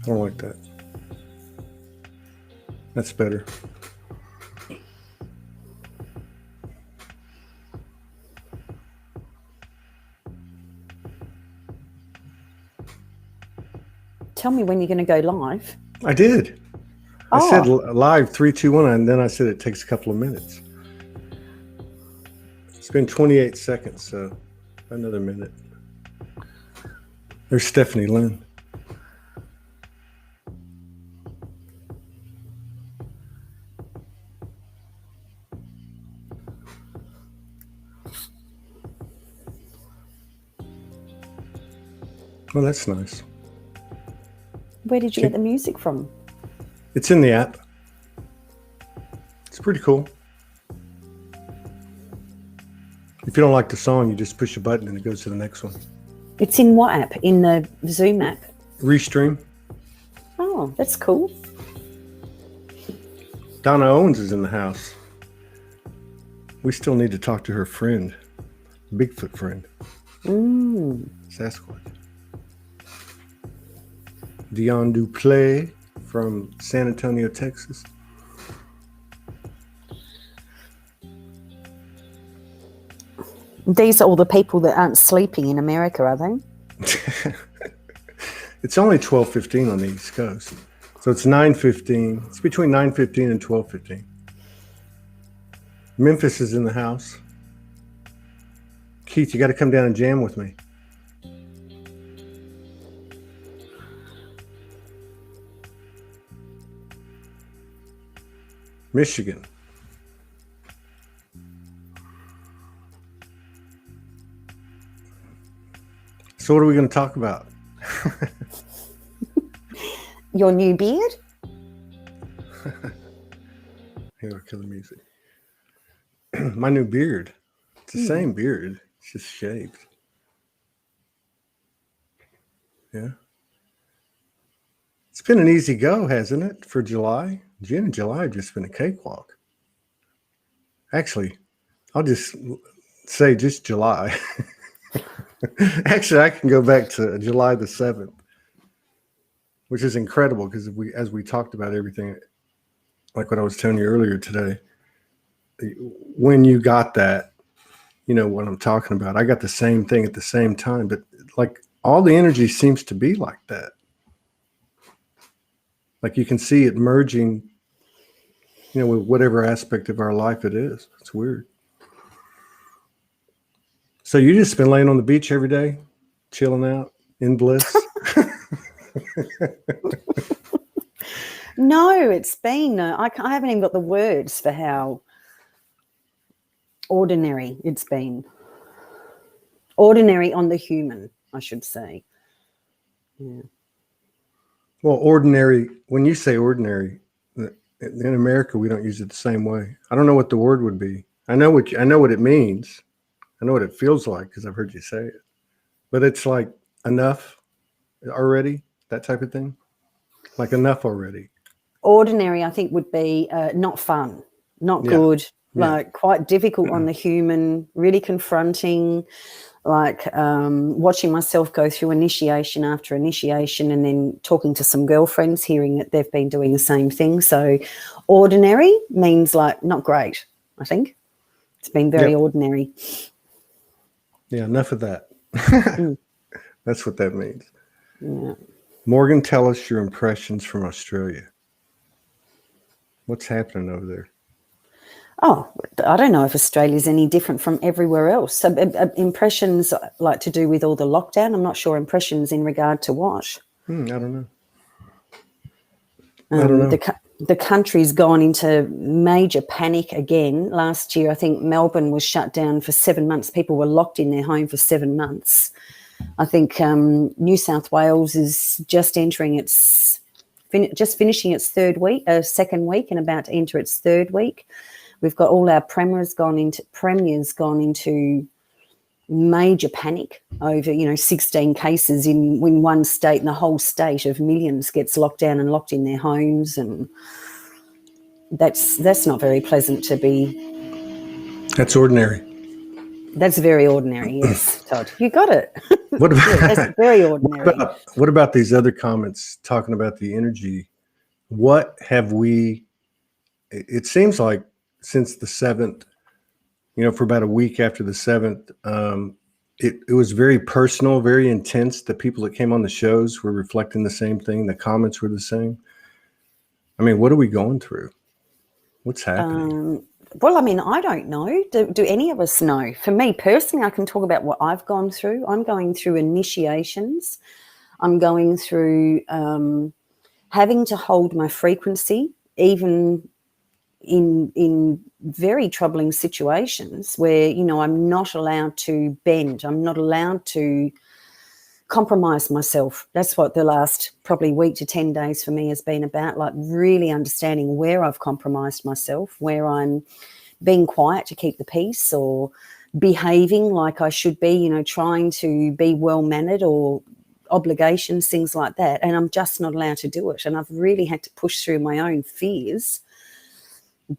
don't like that. That's better. Tell me when you're going to go live. I did. I said live 3, 2, 1, and then I said it takes a couple of minutes. It's been 28 seconds, so another minute. There's Stephanie Lynn. Well, that's nice. Where did you get the music from? It's in the app. It's pretty cool. If you don't like the song, you just push a button and it goes to the next one. It's in what app? In the Zoom app? Restream. Oh, that's cool. Donna Owens is in the house. We still need to talk to her friend, Bigfoot friend. Sasquatch. Dion Duplay from San Antonio, Texas. These are all the people that aren't sleeping in America, are they? It's only 12:15 on the East Coast. So it's 9:15. It's between 9:15 and 12:15. Memphis is in the house. Keith, you got to come down and jam with me. Michigan. So what are we going to talk about? Your new beard? Here, I'll kill the music. My new beard. It's the same beard. It's just shaved. Yeah. It's been an easy go, hasn't it, for July? June and July have just been a cakewalk. Actually, I'll just say just July. Actually, I can go back to July the 7th, which is incredible because as we talked about everything, like what I was telling you earlier today, when you got that, you know what I'm talking about. I got the same thing at the same time, but like all the energy seems to be like that. Like you can see it merging, you know, with whatever aspect of our life it is. It's weird. So you just been laying on the beach every day, chilling out in bliss? No, it's been, I haven't even got the words for how ordinary it's been. Ordinary on the human, I should say. Yeah. Well, ordinary, when you say ordinary, in America, we don't use it the same way. I don't know what the word would be. I know what it means. I know what it feels like because I've heard you say it. But it's like enough already, that type of thing. Like enough already. Ordinary, I think, would be not fun, not good, like quite difficult on the human, really confronting, like watching myself go through initiation after initiation and then talking to some girlfriends, hearing that they've been doing the same thing. So ordinary means like not great, I think. It's been very ordinary. Yeah, enough of that. That's what that means. Yeah. Morgan, tell us your impressions from Australia. What's happening over there? Oh, I don't know if Australia's any different from everywhere else. So, impressions like to do with all the lockdown. I'm not sure impressions in regard to what. I don't know. I don't know. The country's gone into major panic again. Last year, I think Melbourne was shut down for 7 months. People were locked in their home for 7 months. I think New South Wales is just entering its, finishing its second week and about to enter its third week. We've got all our premiers gone into major panic over, 16 cases in one state, and the whole state of millions gets locked down and locked in their homes, and that's not very pleasant to be. That's ordinary. That's very ordinary. Yes, Todd, you got it. What about, That's very ordinary. what about these other comments talking about the energy? What have we, it seems like since the 7th, for about a week after the 7th, it was very personal, very intense. The people that came on the shows were reflecting the same thing. The comments were the same. I mean, what are we going through? What's happening? Well, I mean, I don't know. Do any of us know? For me personally, I can talk about what I've gone through. I'm going through initiations. I'm going through having to hold my frequency, even in very troubling situations where, I'm not allowed to bend. I'm not allowed to compromise myself. That's what the last probably week to 10 days for me has been about, like really understanding where I've compromised myself, where I'm being quiet to keep the peace or behaving like I should be, trying to be well-mannered or obligations, things like that. And I'm just not allowed to do it. And I've really had to push through my own fears,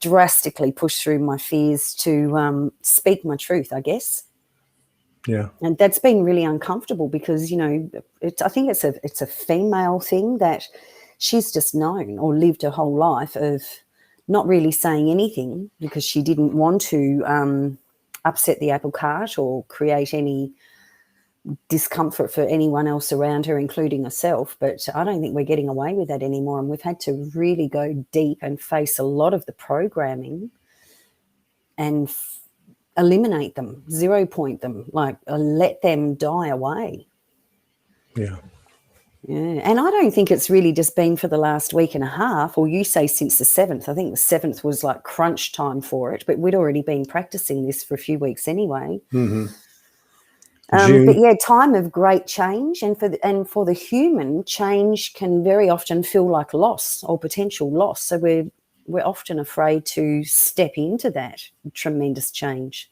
drastically push through my fears to speak my truth, I guess. Yeah. And that's been really uncomfortable because, I think it's a female thing that she's just known or lived her whole life of not really saying anything because she didn't want to upset the apple cart or create any discomfort for anyone else around her, including herself. But I don't think we're getting away with that anymore. And we've had to really go deep and face a lot of the programming and eliminate them, 0 point them, like let them die away. Yeah. Yeah. And I don't think it's really just been for the last week and a half, or you say since the 7th. I think the 7th was like crunch time for it, but we'd already been practicing this for a few weeks anyway. Mm-hmm. But yeah, time of great change, and for the human, change can very often feel like loss or potential loss. So we're often afraid to step into that tremendous change.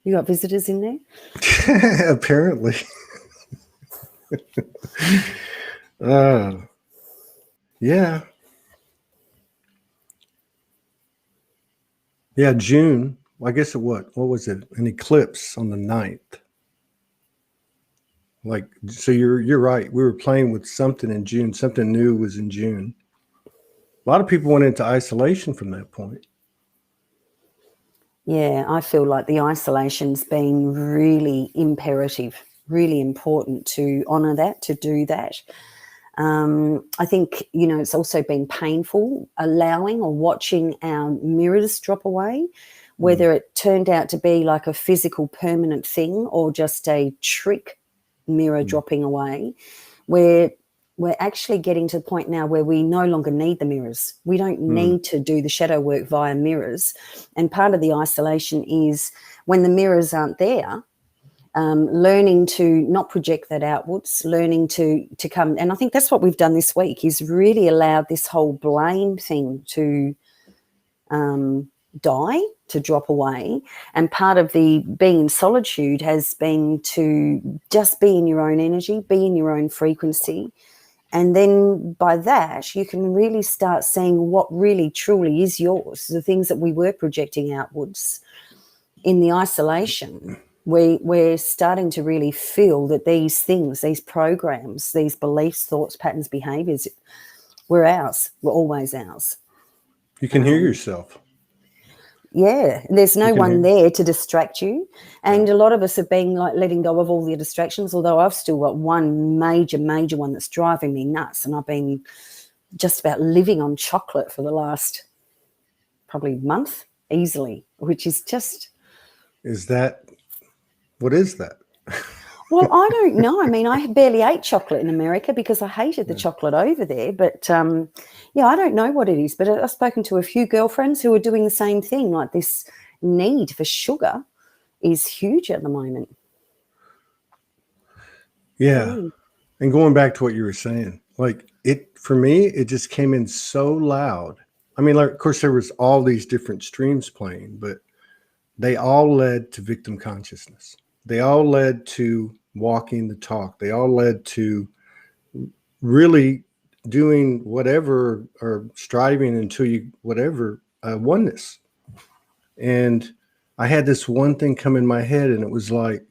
You got visitors in there? Apparently. Yeah. Yeah, June. I guess what was it? An eclipse on the 9th. Like, so you're right. We were playing with something in June. Something new was in June. A lot of people went into isolation from that point. Yeah, I feel like the isolation's been really imperative, really important to honour that, to do that. I think, it's also been painful allowing or watching our mirrors drop away, whether it turned out to be like a physical permanent thing or just a trick mirror dropping away, where we're actually getting to the point now where we no longer need the mirrors. We don't need to do the shadow work via mirrors. And part of the isolation is when the mirrors aren't there, learning to not project that outwards, learning to come. And I think that's what we've done this week, is really allowed this whole blame thing to die, to drop away. And part of the being in solitude has been to just be in your own energy, be in your own frequency. And then by that, you can really start seeing what really truly is yours, the things that we were projecting outwards in the isolation. We're starting to really feel that these things, these programs, these beliefs, thoughts, patterns, behaviours, were ours, were always ours. You can hear yourself. Yeah, there's no one there to distract you. And a lot of us have been like letting go of all the distractions, although I've still got one major one that's driving me nuts. And I've been just about living on chocolate for the last probably month easily, which is just... What is that? Well, I don't know. I mean, I barely ate chocolate in America because I hated the chocolate over there. But, yeah, I don't know what it is. But I've spoken to a few girlfriends who are doing the same thing. Like, this need for sugar is huge at the moment. Yeah. And going back to what you were saying, like, for me, it just came in so loud. I mean, like, of course, there was all these different streams playing, but they all led to victim consciousness. They all led to walking the talk. They all led to really doing whatever or striving until you, whatever, oneness. And I had this one thing come in my head, and it was like,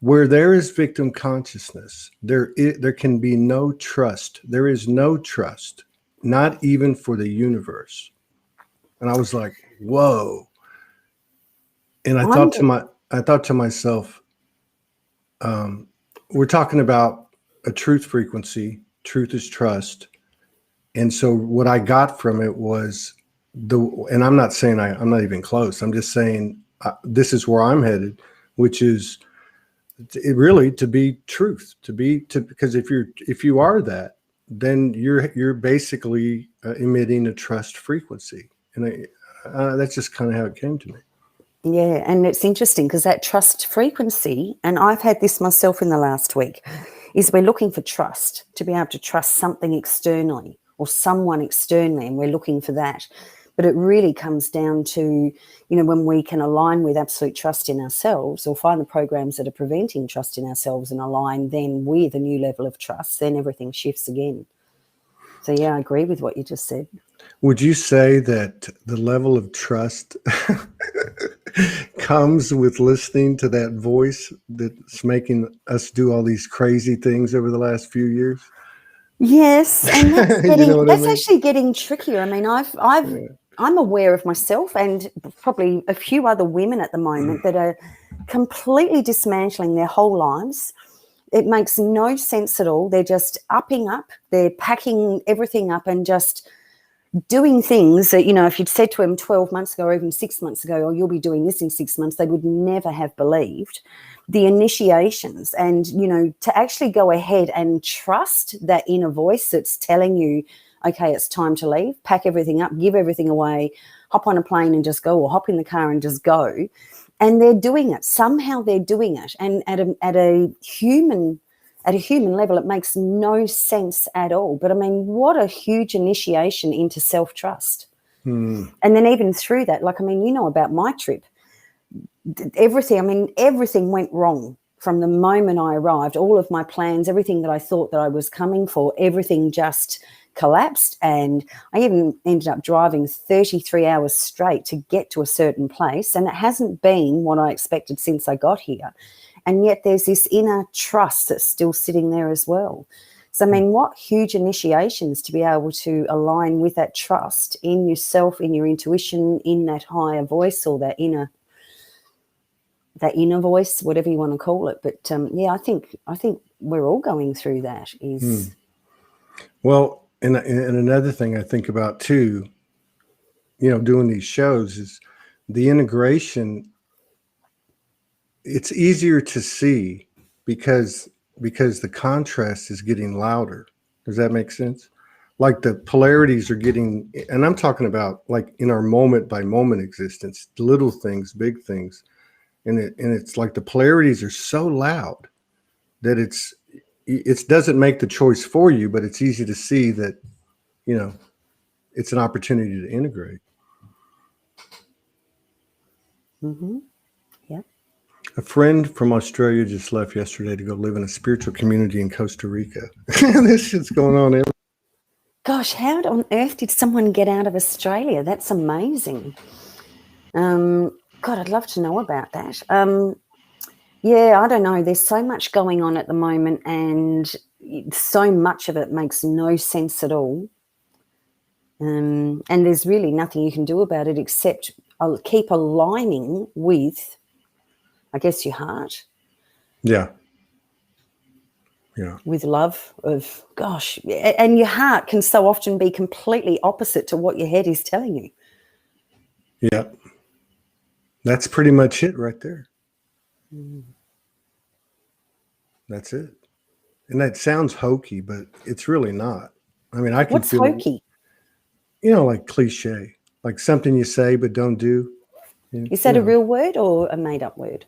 where there is victim consciousness, there can be no trust. There is no trust, not even for the universe. And I was like, whoa. And I thought to myself, we're talking about a truth frequency. Truth is trust. And so what I got from it was and I'm not saying I'm not even close. I'm just saying this is where I'm headed, which is really to be truth, because if you are that, then you're basically emitting a trust frequency. And that's just kind of how it came to me. Yeah, and it's interesting because that trust frequency, and I've had this myself in the last week, is we're looking for trust, to be able to trust something externally or someone externally, and we're looking for that. But it really comes down to, when we can align with absolute trust in ourselves, or find the programs that are preventing trust in ourselves and align then with a new level of trust, then everything shifts again. So, yeah, I agree with what you just said. Would you say that the level of trust comes with listening to that voice that's making us do all these crazy things over the last few years? Yes, and that's that's actually getting trickier. I mean, I'm aware of myself and probably a few other women at the moment that are completely dismantling their whole lives. It makes no sense at all. They're just upping up. They're packing everything up and just doing things that, if you'd said to them 12 months ago or even 6 months ago, oh, you'll be doing this in 6 months, they would never have believed. The initiations and, to actually go ahead and trust that inner voice that's telling you, okay, it's time to leave, pack everything up, give everything away, hop on a plane and just go, or hop in the car and just go. And they're doing it. Somehow they're doing it. And at a human level, it makes no sense at all. But I mean, what a huge initiation into self-trust. And then even through that, about my trip, everything went wrong from the moment I arrived. All of my plans, everything that I thought that I was coming for, everything just collapsed. And I even ended up driving 33 hours straight to get to a certain place. And it hasn't been what I expected since I got here. And yet there's this inner trust that's still sitting there as well. So, I mean, what huge initiations to be able to align with that trust in yourself, in your intuition, in that higher voice, or that inner voice, whatever you want to call it. But I think we're all going through that. Well, and another thing I think about too, doing these shows, is the integration. It's easier to see because the contrast is getting louder. Does that make sense? Like the polarities are getting, and I'm talking about like in our moment by moment existence, little things, big things. And it's like the polarities are so loud that it doesn't make the choice for you, but it's easy to see that, it's an opportunity to integrate. Mm-hmm. Yeah. A friend from Australia just left yesterday to go live in a spiritual community in Costa Rica. This shit's going on everywhere. Gosh, how on earth did someone get out of Australia? That's amazing. God, I'd love to know about that. Yeah, I don't know. There's so much going on at the moment, and so much of it makes no sense at all. And there's really nothing you can do about it except keep aligning with, I guess, your heart. Yeah. Yeah. With love of, gosh, and your heart can so often be completely opposite to what your head is telling you. Yeah. That's pretty much it right there. That's it. And that sounds hokey, but it's really not. I mean, I can What's feel hokey? Like cliche, like something you say but don't do. Is that a real word or a made-up word?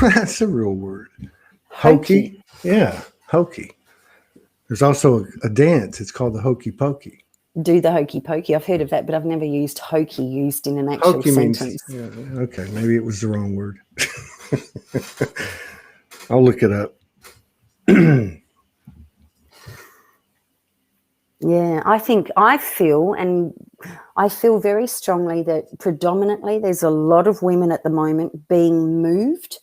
That's a real word. Hokey? Yeah, hokey. There's also a dance. It's called the hokey pokey. Do the hokey pokey. I've heard of that, but I've never used hokey used in an actual Hokey sentence. means, okay, maybe it was the wrong word. I'll look it up. Yeah, I feel, and I feel very strongly that predominantly there's a lot of women at the moment being moved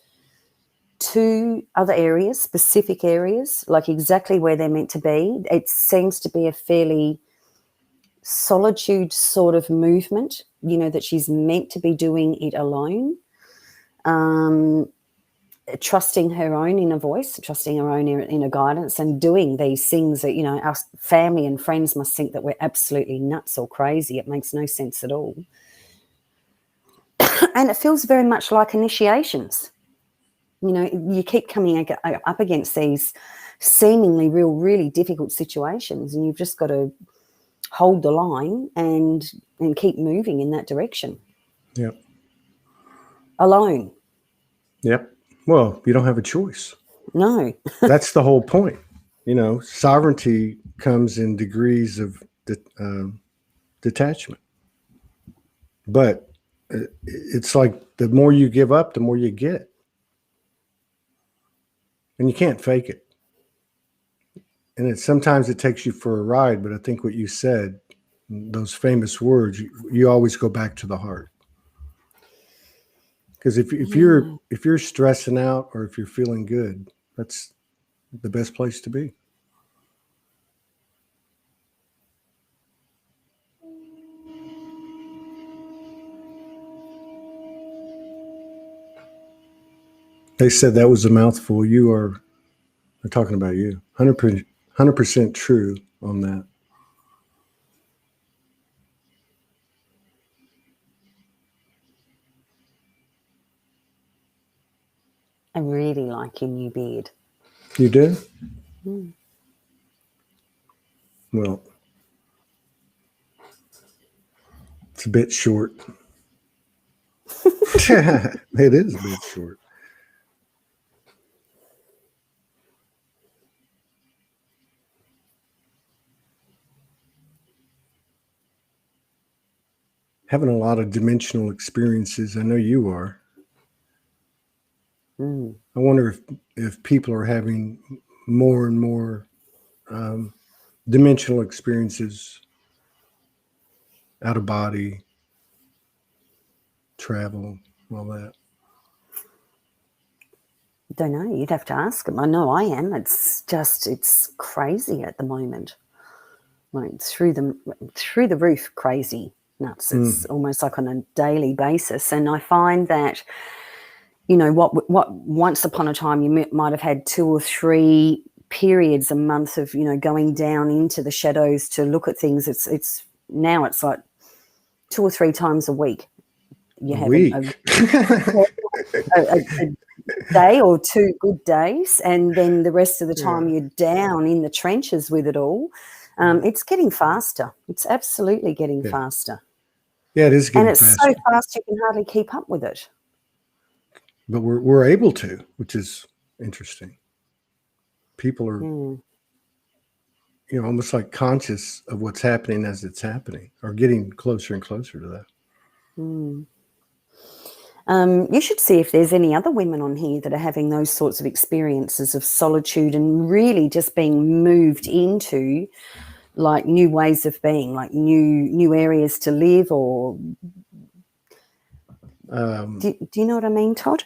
to other areas, specific areas, like exactly where they're meant to be. It seems to be a fairly solitude sort of movement, you know, that she's meant to be doing it alone. Trusting her own inner voice, trusting her own inner guidance, and doing these things that, you know, our family and friends must think that we're absolutely nuts or crazy. It makes no sense at all. And it feels very much like initiations. You know, you keep coming up against these seemingly really difficult situations, and you've just got to hold the line and keep moving in that direction. Yep. Alone. Yep. Well, you don't have a choice. No. That's the whole point. You know, sovereignty comes in degrees of detachment. But it's like the more you give up, the more you get. And you can't fake it. And sometimes it takes you for a ride, but I think what you said, those famous words, you always go back to the heart. Because if you're stressing out or if you're feeling good, that's the best place to be. They said that was a mouthful. They're talking about you. 100% true on that. I really like your new beard. You do? Mm. Well, it's a bit short. It is a bit short. Having a lot of dimensional experiences. I know you are. I wonder if people are having more and more dimensional experiences, out of body, travel, all that. Don't know. You'd have to ask them. I know I am. It's crazy at the moment. Like through the roof, crazy nuts. It's almost like on a daily basis. And I find that, you know, what once upon a time you might have had 2 or 3 periods a month of, you know, going down into the shadows to look at things. It's now it's like 2 or 3 times a week. You have a day or 2 good days, and then the rest of the time you're down in the trenches with it all. It's getting faster. It's absolutely getting faster. Yeah, it is getting faster. And it's so fast you can hardly keep up with it. But we're able to, which is interesting. People are, you know, almost like conscious of what's happening as it's happening, or getting closer and closer to that. You should see if there's any other women on here that are having those sorts of experiences of solitude and really just being moved into like new ways of being, like new areas to live, or do you know what I mean, Todd?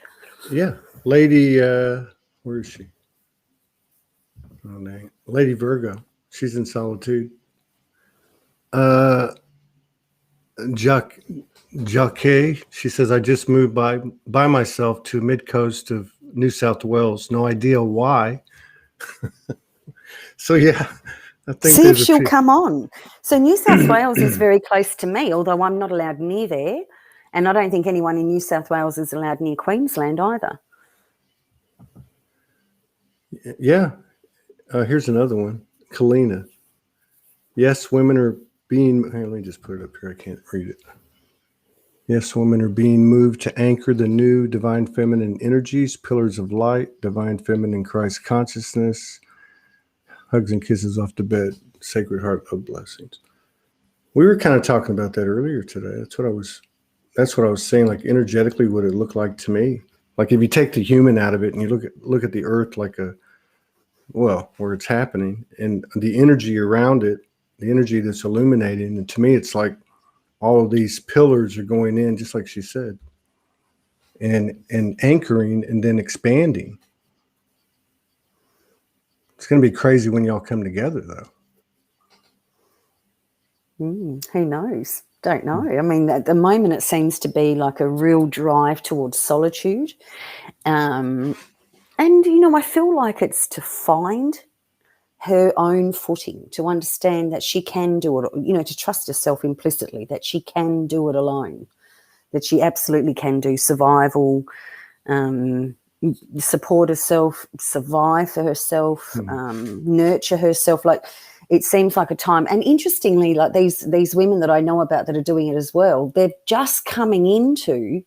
Yeah. Lady, where is she? Oh, dang. Lady Virgo. She's in solitude. Jacques, she says, I just moved by myself to mid-coast of New South Wales. No idea why. So, yeah. I think see if she'll come on. So New South Wales is very close to me, although I'm not allowed near there. And I don't think anyone in New South Wales is allowed near Queensland either. Yeah. Here's another one. Kalina. Yes, women are being... Let me just put it up here. I can't read it. Yes, women are being moved to anchor the new divine feminine energies, pillars of light, divine feminine Christ consciousness, hugs and kisses off the bed, Sacred Heart of blessings. We were kind of talking about that earlier today. That's what I was saying, like energetically what it looked like to me. Like if you take the human out of it and you look at the earth like where it's happening, and the energy around it, the energy that's illuminating, and to me it's like all of these pillars are going in, just like she said, and anchoring and then expanding. It's going to be crazy when y'all come together, though. Who knows? Don't know. I mean, at the moment, it seems to be like a real drive towards solitude. And, I feel like it's to find her own footing, to understand that she can do it, to trust herself implicitly, that she can do it alone, that she absolutely can do survival, support herself, survive for herself, nurture herself. Like, it seems like a time. And interestingly, like these women that I know about that are doing it as well, they're just coming into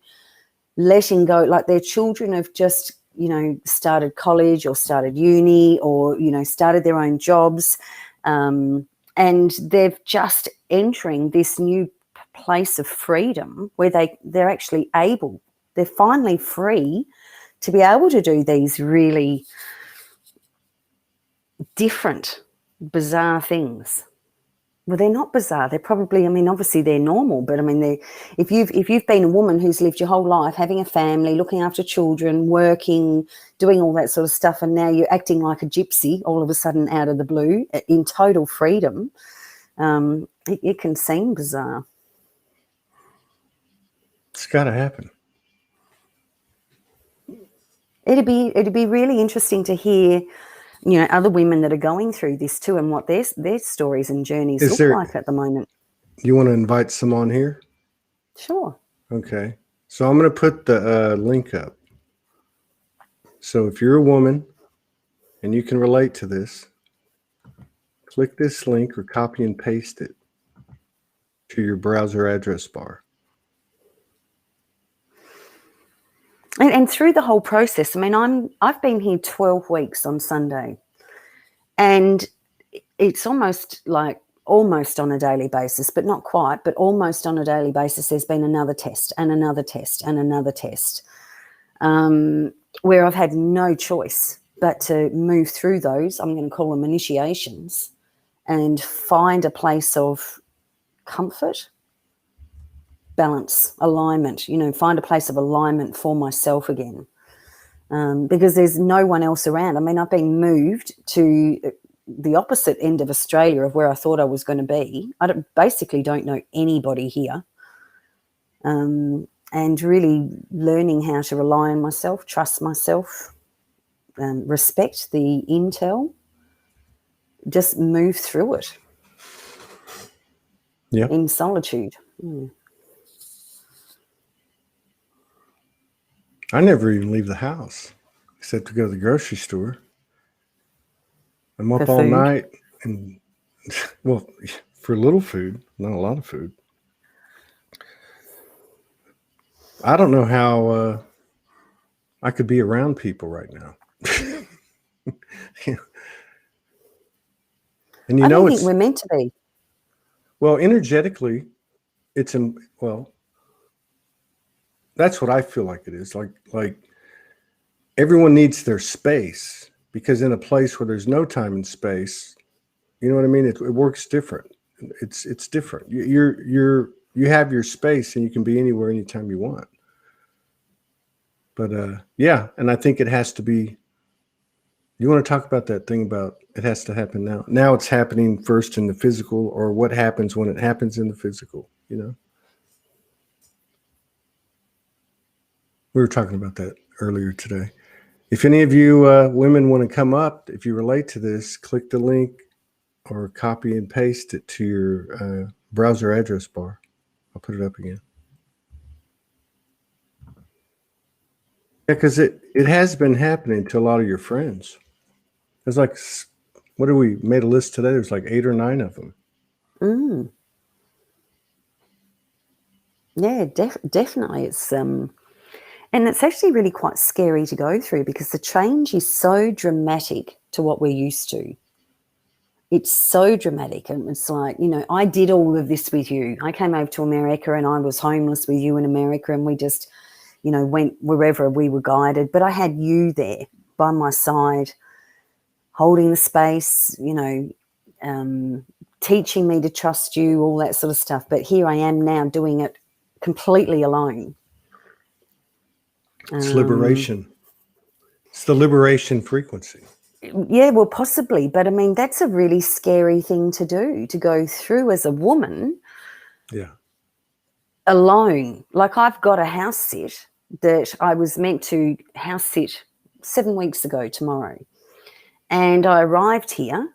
letting go, like their children have just, started college or started uni or, started their own jobs. And they're just entering this new place of freedom where they're actually able, they're finally free to be able to do these really different, bizarre things. Well, they're not bizarre. They're probably, obviously they're normal, but if you've been a woman who's lived your whole life having a family, looking after children, working, doing all that sort of stuff, and now you're acting like a gypsy all of a sudden out of the blue in total freedom, it can seem bizarre. It's got to happen. It'd be really interesting to hear, other women that are going through this too, and what their stories and journeys look like at the moment. You want to invite some on here? Sure. Okay. So I'm going to put the link up. So if you're a woman and you can relate to this, click this link or copy and paste it to your browser address bar. And through the whole process, I've been here 12 weeks on Sunday, and it's almost on a daily basis, but not quite, but almost on a daily basis, there's been another test and another test and another test, where I've had no choice but to move through those, I'm going to call them initiations, and find a place of comfort, balance, alignment, find a place of alignment for myself again, because there's no one else around. I've been moved to the opposite end of Australia of where I thought I was going to be. I basically don't know anybody here, and really learning how to rely on myself, trust myself, respect the intel, just move through it in solitude. I never even leave the house except to go to the grocery store. I'm up all night and, well, for little food, not a lot of food. I don't know how I could be around people right now. And I don't think we're meant to be. Well, energetically, that's what I feel like it is. Like everyone needs their space, because in a place where there's no time and space, you know what I mean? It works different. It's different. You have your space and you can be anywhere, anytime you want. But and I think it has to be. You want to talk about that thing about it has to happen now? Now it's happening first in the physical, or what happens when it happens in the physical, We were talking about that earlier today. If any of you women want to come up, if you relate to this, click the link or copy and paste it to your browser address bar. I'll put it up again. Yeah, because it has been happening to a lot of your friends. There's like, what do we made a list today? There's like 8 or 9 of them. Yeah, definitely. It's and it's actually really quite scary to go through, because the change is so dramatic to what we're used to. It's so dramatic, and it's like, I did all of this with you. I came over to America and I was homeless with you in America, and we just, went wherever we were guided. But I had you there by my side, holding the space, teaching me to trust you, all that sort of stuff. But here I am now doing it completely alone. It's liberation. It's the liberation frequency. Yeah, well, possibly. But I mean, that's a really scary thing to do, to go through as a woman. Yeah. Alone. Like, I've got a house sit that I was meant to house sit 7 weeks ago tomorrow. And I arrived here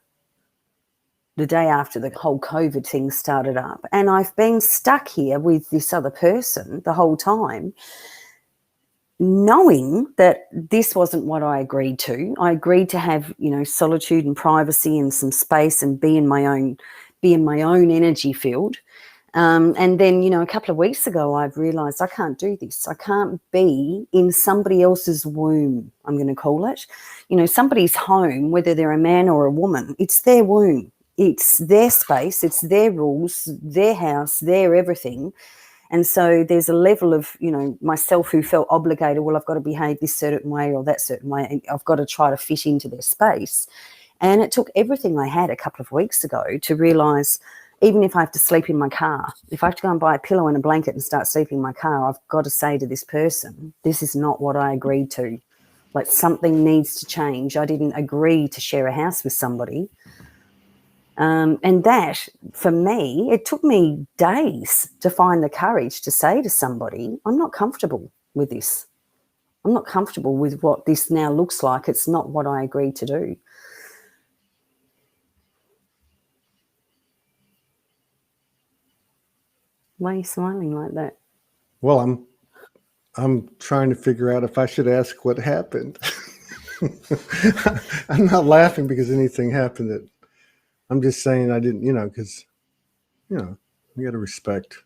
the day after the whole COVID thing started up. And I've been stuck here with this other person the whole time, knowing that this wasn't what I agreed to. I agreed to have, solitude and privacy and some space and be in my own energy field. And then, a couple of weeks ago, I've realised I can't do this. I can't be in somebody else's womb, I'm going to call it. Somebody's home, whether they're a man or a woman, it's their womb. It's their space, it's their rules, their house, their everything. And so there's a level of, myself who felt obligated, well, I've got to behave this certain way or that certain way. I've got to try to fit into their space. And it took everything I had a couple of weeks ago to realise, even if I have to sleep in my car, if I have to go and buy a pillow and a blanket and start sleeping in my car, I've got to say to this person, this is not what I agreed to. Like, something needs to change. I didn't agree to share a house with somebody. And that, for me, it took me days to find the courage to say to somebody, I'm not comfortable with this. I'm not comfortable with what this now looks like. It's not what I agreed to do. Why are you smiling like that? Well, I'm trying to figure out if I should ask what happened. I'm not laughing because anything happened. That I'm just saying I didn't, because, you got to respect.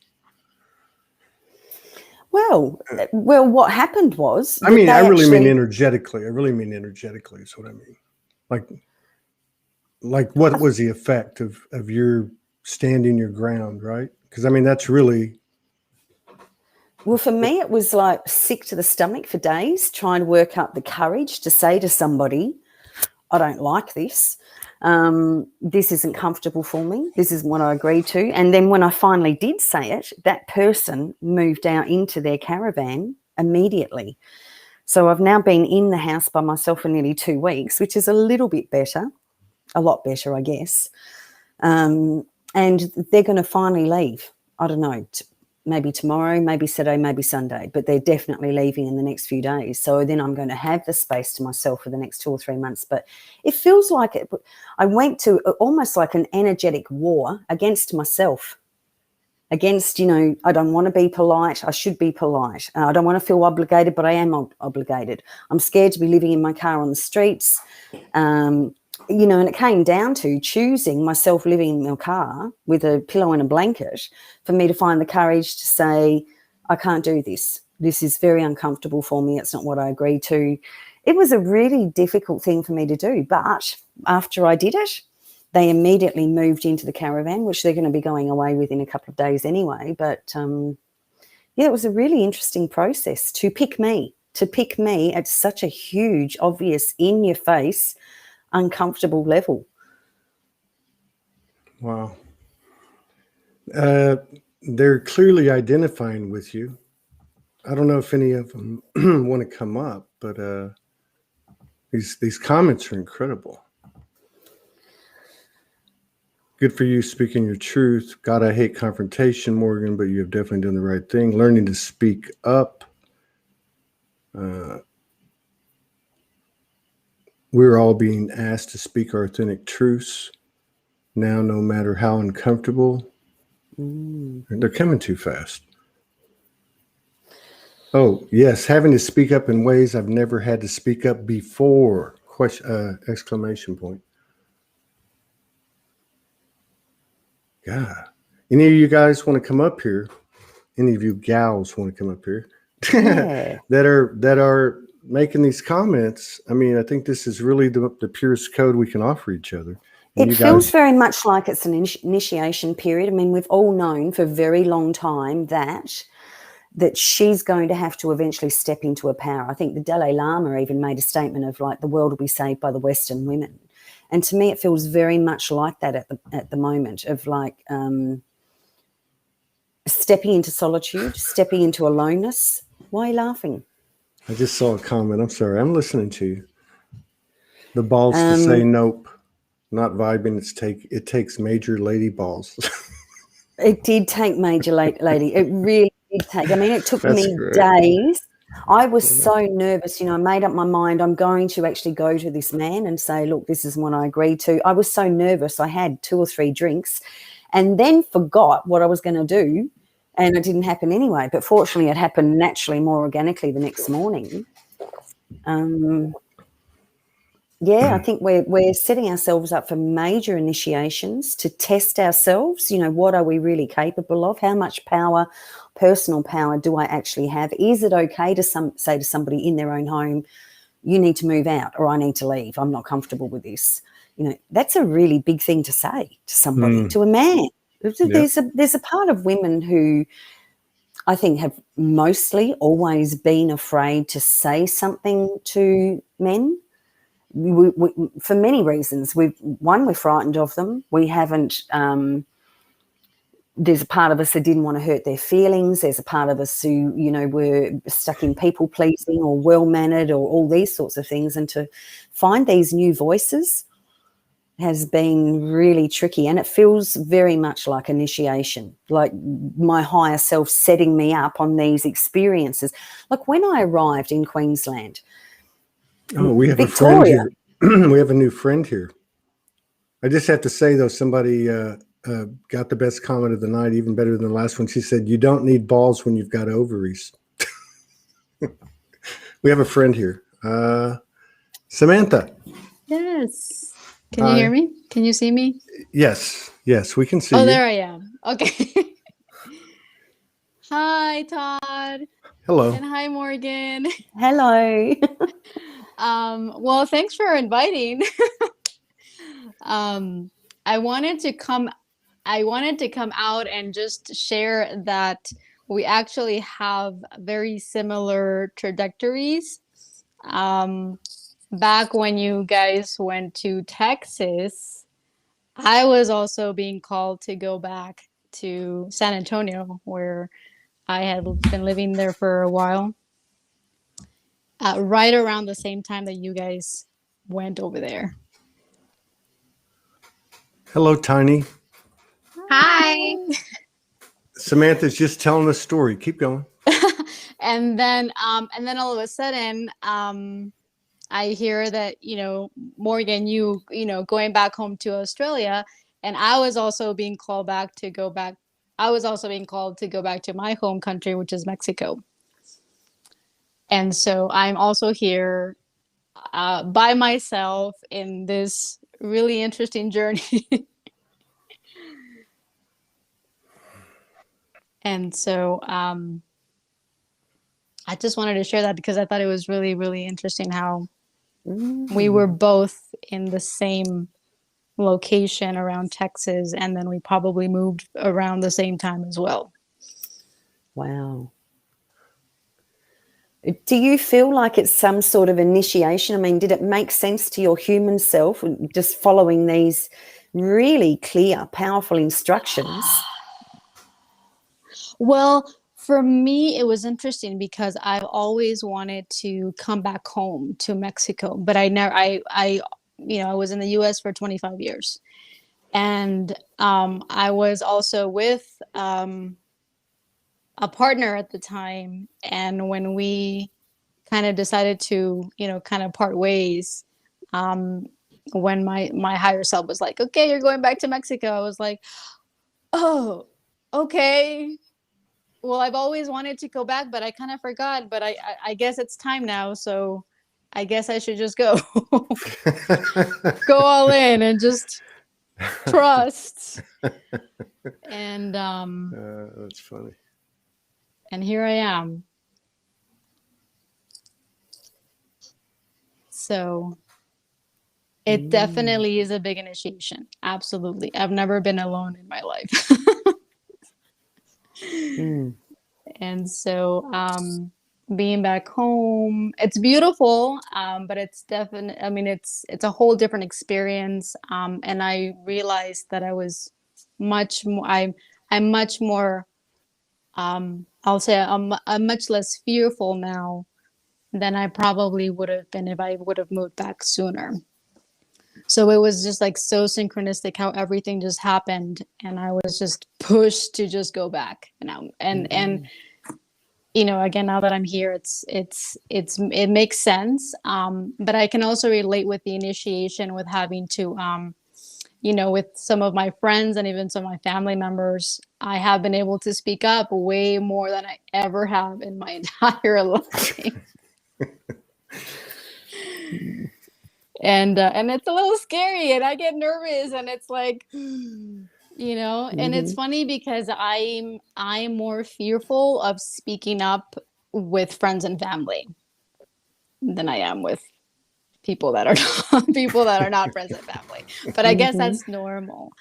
Well, what happened was... I really mean energetically. I really mean energetically is what I mean. Like what was the effect of your standing your ground, right? Because, that's really... Well, for me, it was like sick to the stomach for days, trying to work up the courage to say to somebody, I don't like this. This isn't comfortable for me. This isn't what I agreed to. And then when I finally did say it, that person moved out into their caravan immediately. So I've now been in the house by myself for nearly 2 weeks, which is a little bit better, a lot better, I guess. And they're going to finally leave. I don't know, maybe tomorrow, maybe Saturday, maybe Sunday, but they're definitely leaving in the next few days. So then I'm going to have the space to myself for the next 2 or 3 months. But it feels like I went to almost like an energetic war against myself, against, I don't want to be polite. I should be polite. I don't want to feel obligated, but I am obligated. I'm scared to be living in my car on the streets. And it came down to choosing myself living in my car with a pillow and a blanket for me to find the courage to say, I can't do this. This is very uncomfortable for me. It's not what I agreed to. It was a really difficult thing for me to do. But after I did it, they immediately moved into the caravan, which they're going to be going away with in a couple of days anyway. But, it was a really interesting process to pick me at such a huge, obvious, in-your-face, uncomfortable level. Wow. They're clearly identifying with you. I don't know if any of them want to come up, but these comments are incredible. Good for you speaking your truth. God, I hate confrontation, Morgan, but you have definitely done the right thing. Learning to speak up. We're all being asked to speak our authentic truths now, no matter how uncomfortable. They're coming too fast. Oh, yes, having to speak up in ways I've never had to speak up before. Exclamation point. God. Any of you guys want to come up here? Any of you gals want to come up here? Yeah. that are making these comments. I think this is really the purest code we can offer each other. And it feels very much like it's an initiation period. We've all known for a very long time that she's going to have to eventually step into her power. I think the Dalai Lama even made a statement of like the world will be saved by the Western women. And to me, it feels very much like that at the moment, of like stepping into solitude, stepping into aloneness. Why are you laughing? I just saw a comment. I'm sorry. I'm listening to you. The balls to say nope, not vibing. It takes major lady balls. It did take major lady. It really did take. I mean, it took That's me great. days. I was so nervous. I made up my mind. I'm going to actually go to this man and say, look, this is what I agreed to. I was so nervous. I had 2 or 3 drinks and then forgot what I was going to do. And it didn't happen anyway. But fortunately, it happened naturally, more organically the next morning. Yeah, I think we're setting ourselves up for major initiations to test ourselves. What are we really capable of? How much power, personal power, do I actually have? Is it okay to say to somebody in their own home, you need to move out, or I need to leave, I'm not comfortable with this? That's a really big thing to say to somebody, to a man. There's a part of women who I think have mostly always been afraid to say something to men. We, for many reasons. We're frightened of them. We haven't. There's a part of us that didn't want to hurt their feelings. There's a part of us who, were stuck in people pleasing or well mannered or all these sorts of things. And to find these new voices has been really tricky, and it feels very much like initiation, like my higher self setting me up on these experiences. Like when I arrived in Queensland. Oh, we have Victoria. a friend here. We have a new friend here. I just have to say, though, somebody got the best comment of the night, even better than the last one. She said, you don't need balls when you've got ovaries. We have a friend here. Samantha. Yes. Can you hear me? Can you see me? Yes, we can see you. Oh, there I am. Okay. Hi, Todd. Hello. And hi, Morgan. Hello. Well, thanks for inviting. I wanted to come out and just share that we actually have very similar trajectories. Back when you guys went to Texas, I was also being called to go back to San Antonio, where I had been living there for a while. Right around the same time that you guys went over there. Hello, Tiny. Hi. Samantha's just telling a story. Keep going. And then all of a sudden, I hear that, Morgan, you going back home to Australia, and I was also being called to go back to my home country, which is Mexico. And so I'm also here by myself in this really interesting journey. And so I just wanted to share that because I thought it was really, really interesting how we were both in the same location around Texas, and then we probably moved around the same time as well. Wow. Do you feel like it's some sort of initiation? I mean, did it make sense to your human self just following these really clear, powerful instructions? Well, for me, it was interesting because I've always wanted to come back home to Mexico, but I was in the US for 25 years. And I was also with a partner at the time. And when we kind of decided to, kind of part ways, when my higher self was like, okay, you're going back to Mexico, I was like, oh, okay. Well, I've always wanted to go back, but I kind of forgot. But I guess it's time now. So I guess I should just go. Go all in and just trust. And that's funny. And here I am. So it definitely is a big initiation. Absolutely. I've never been alone in my life. And so being back home. It's beautiful, but it's definitely, I mean, it's a whole different experience. And I realized that I was much more, I'm much more, I'll say I'm much less fearful now than I probably would have been if I would have moved back sooner. So it was just like so synchronistic how everything just happened, and I was just pushed to just go back. And you know, again, now that I'm here, it makes sense. But I can also relate with the initiation, with having to, you know, with some of my friends and even some of my family members, I have been able to speak up way more than I ever have in my entire life. And it's a little scary, and I get nervous, and it's like, you know, and it's funny because I'm more fearful of speaking up with friends and family than I am with people that are not friends and family. But I guess that's normal.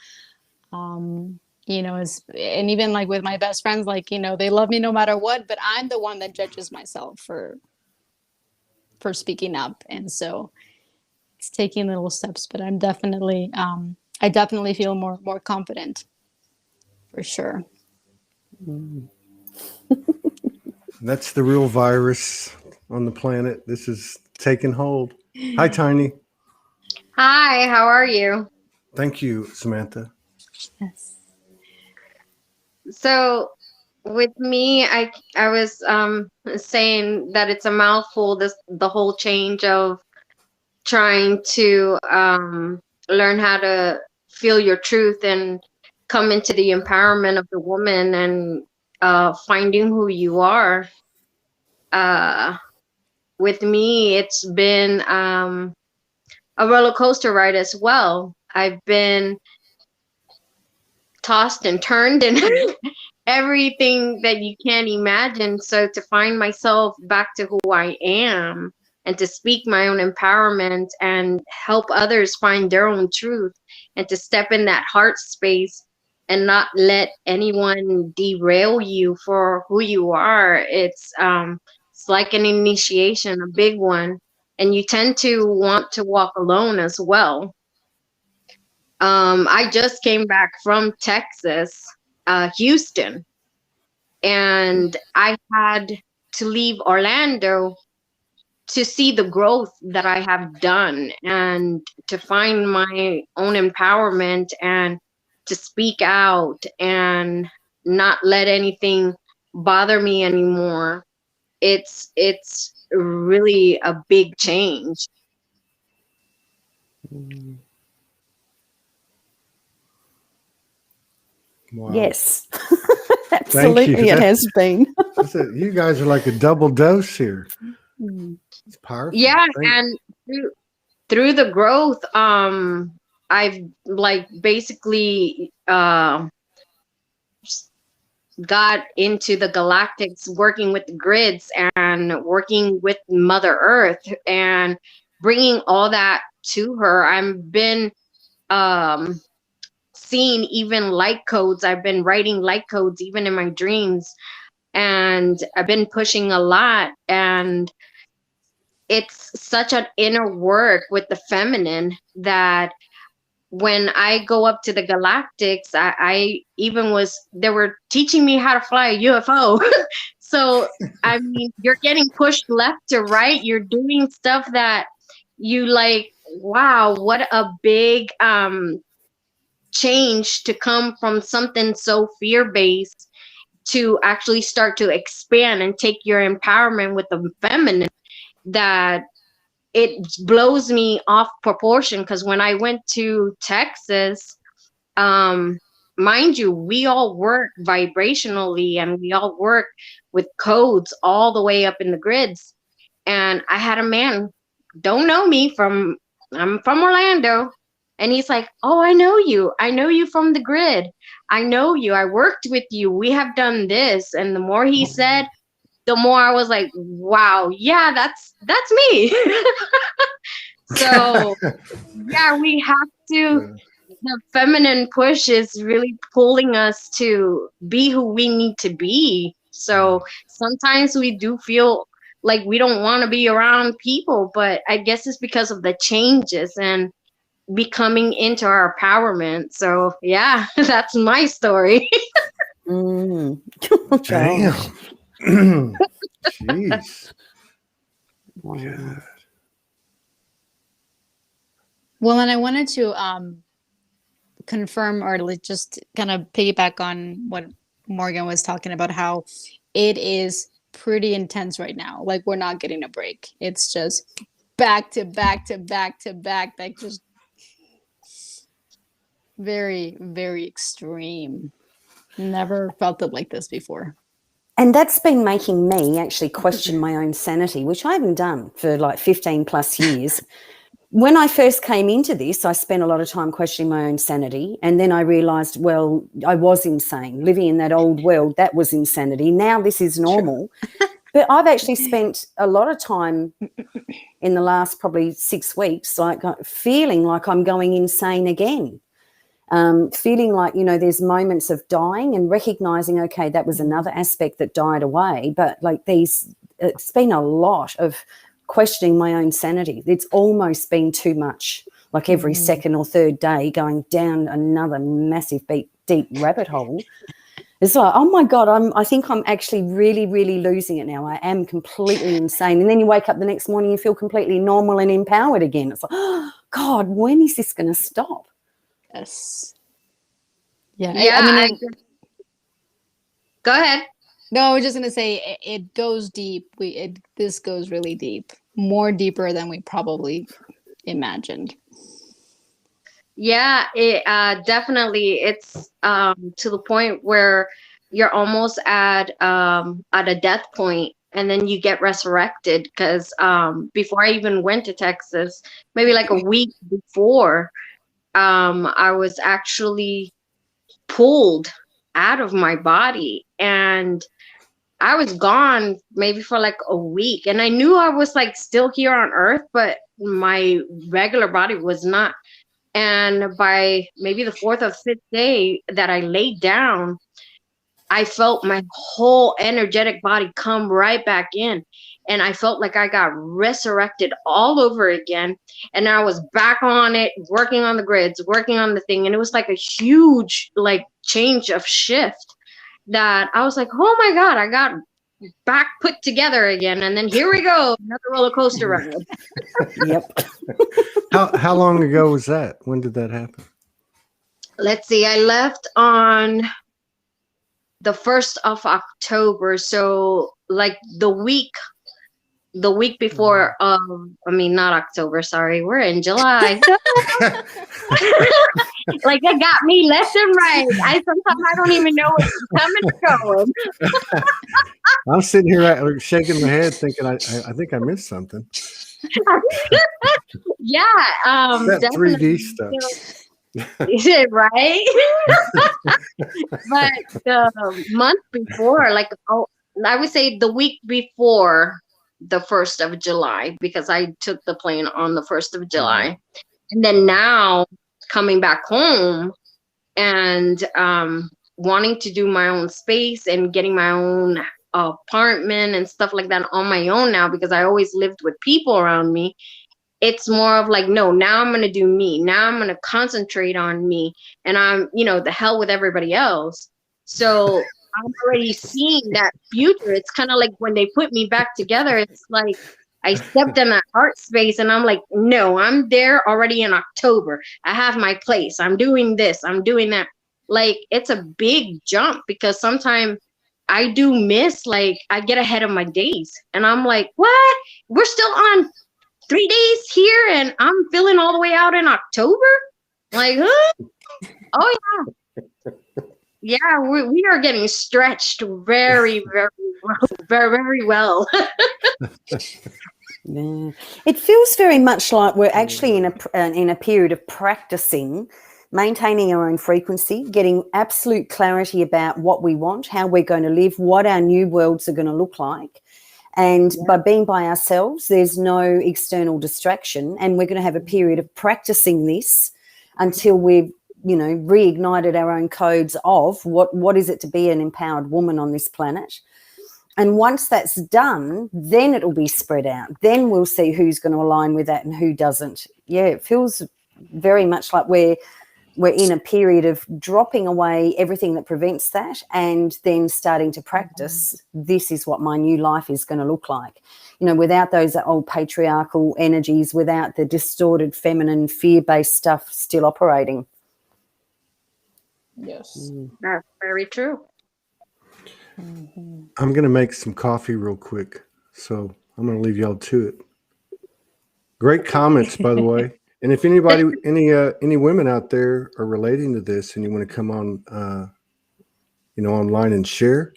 You know, and even like with my best friends, like, you know, they love me no matter what, but I'm the one that judges myself for speaking up. And so it's taking little steps, but I'm definitely I definitely feel more confident, for sure. That's the real virus on the planet. This is taking hold. Hi, Tiny. Hi, how are you? Thank you, Samantha. Yes. So with me, I was saying that it's a mouthful, the whole change of trying to learn how to feel your truth and come into the empowerment of the woman, and finding who you are. With me, it's been a roller coaster ride as well. I've been tossed and turned and everything that you can't imagine. So to find myself back to who I am and to speak my own empowerment and help others find their own truth, and to step in that heart space and not let anyone derail you for who you are. It's like an initiation, a big one. And you tend to want to walk alone as well. I just came back from Texas, Houston, and I had to leave Orlando to see the growth that I have done and to find my own empowerment and to speak out and not let anything bother me anymore. It's really a big change. Wow. Yes, absolutely, it has been. You guys are like a double dose here. It's powerful. Yeah, and through the growth, I've like basically got into the galactics, working with the grids and working with Mother Earth and bringing all that to her. I've been seeing even light codes. I've been writing light codes even in my dreams, and I've been pushing a lot, and it's such an inner work with the feminine that when I go up to the galactics, I even they were teaching me how to fly a UFO. So, I mean, you're getting pushed left to right. You're doing stuff that you like, wow, what a big change to come from something so fear-based to actually start to expand and take your empowerment with the feminine, that it blows me off proportion. Because when I went to Texas, mind you, we all work vibrationally and we all work with codes all the way up in the grids. And I had a man, don't know me, I'm from Orlando. And he's like, oh, I know you from the grid. I know you, I worked with you. We have done this. And the more he said, the more I was like, wow, yeah, that's me. So yeah, we have to, the feminine push is really pulling us to be who we need to be. So sometimes we do feel like we don't want to be around people, but I guess it's because of the changes and becoming into our empowerment. So yeah, that's my story. Mm. Damn. Jeez. Wow. God. Well, and I wanted to confirm or just kind of piggyback on what Morgan was talking about, how it is pretty intense right now. Like we're not getting a break. It's just back to back to back to back. Like just very, very extreme. Never felt it like this before. And that's been making me actually question my own sanity, which I haven't done for like 15 plus years. When I first came into this, I spent a lot of time questioning my own sanity. And then I realized, well, I was insane. Living in that old world, that was insanity. Now this is normal. But I've actually spent a lot of time in the last probably 6 weeks, like feeling like I'm going insane again. Feeling like, you know, there's moments of dying and recognizing, okay, that was another aspect that died away. But like it's been a lot of questioning my own sanity. It's almost been too much, like every second or third day going down another massive deep rabbit hole. It's like, oh my God, I think I'm actually really, really losing it now. I am completely insane. And then you wake up the next morning, you feel completely normal and empowered again. It's like, oh God, when is this going to stop? Yes. Yeah. Yeah, I mean, go ahead. no, I was just gonna say it goes deep. This goes really deep, more deeper than we probably imagined. Yeah, it definitely, it's to the point where you're almost at a death point, and then you get resurrected. Because before I even went to Texas, maybe like a week before, I was actually pulled out of my body, and I was gone maybe for like a week, and I knew I was like still here on earth, but my regular body was not. And by maybe the 4th or 5th day that I laid down, I felt my whole energetic body come right back in. And I felt like I got resurrected all over again. And I was back on it, working on the grids, working on the thing. And it was like a huge like change of shift that I was like, oh my God, I got back put together again. And then here we go, another roller coaster ride. Yep. How long ago was that? When did that happen? Let's see, I left on the 1st of October. So like the week before, I mean, not October, sorry, we're in July. Like it got me left and right. Sometimes I don't even know what's coming and going. I'm sitting here shaking my head thinking I think I missed something. Yeah, That definitely. 3D stuff. Is it right? But the month before, like, I would say the week before the 1st of July, because I took the plane on the 1st of July. And then now coming back home and wanting to do my own space and getting my own apartment and stuff like that on my own now, because I always lived with people around me. It's more of like, no, now I'm going to do me. Now I'm going to concentrate on me, and I'm, the hell with everybody else. So I'm already seeing that future. It's kind of like when they put me back together, it's like I stepped in that art space and I'm like, no, I'm there already in October. I have my place. I'm doing this. I'm doing that. Like, it's a big jump, because sometimes I do miss, like, I get ahead of my days and I'm like, what? We're still on 3 days here and I'm feeling all the way out in October? Like, huh? Oh, yeah. Yeah, we are getting stretched very, very, very, very well. Yeah. It feels very much like we're actually in a period of practicing, maintaining our own frequency, getting absolute clarity about what we want, how we're going to live, what our new worlds are going to look like. And by being by ourselves, there's no external distraction, and we're going to have a period of practicing this until we've reignited our own codes of what is it to be an empowered woman on this planet. And once that's done, then it'll be spread out. Then we'll see who's going to align with that and who doesn't. Yeah, it feels very much like we're in a period of dropping away everything that prevents that and then starting to practice, this is what my new life is going to look like. You know, without those old patriarchal energies, without the distorted feminine fear-based stuff still operating. Yes. That's very true. I'm going to make some coffee real quick, so I'm going to leave y'all to it. Great comments, by the way. And if anybody, any women out there are relating to this and you want to come on, online and share,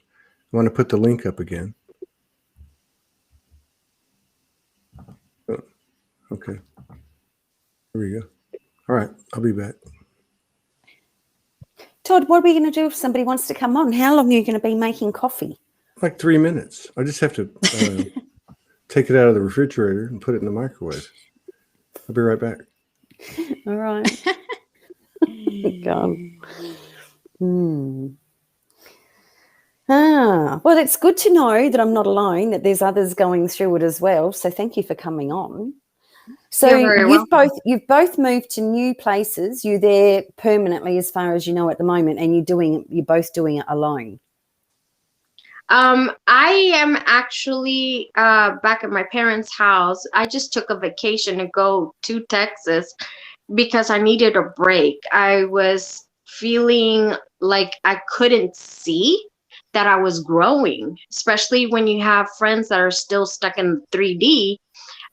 I want to put the link up again. Oh, okay. Here we go. All right. I'll be back. Todd, what are we going to do if somebody wants to come on? How long are you going to be making coffee? Like 3 minutes. I just have to take it out of the refrigerator and put it in the microwave. I'll be right back. All right. God. Well, it's good to know that I'm not alone, that there's others going through it as well. So thank you for coming on. So you've both moved to new places. You're there permanently, as far as you know at the moment, and you're both doing it alone. I am actually back at my parents' house. I just took a vacation to go to Texas because I needed a break. I was feeling like I couldn't see that I was growing, especially when you have friends that are still stuck in 3D.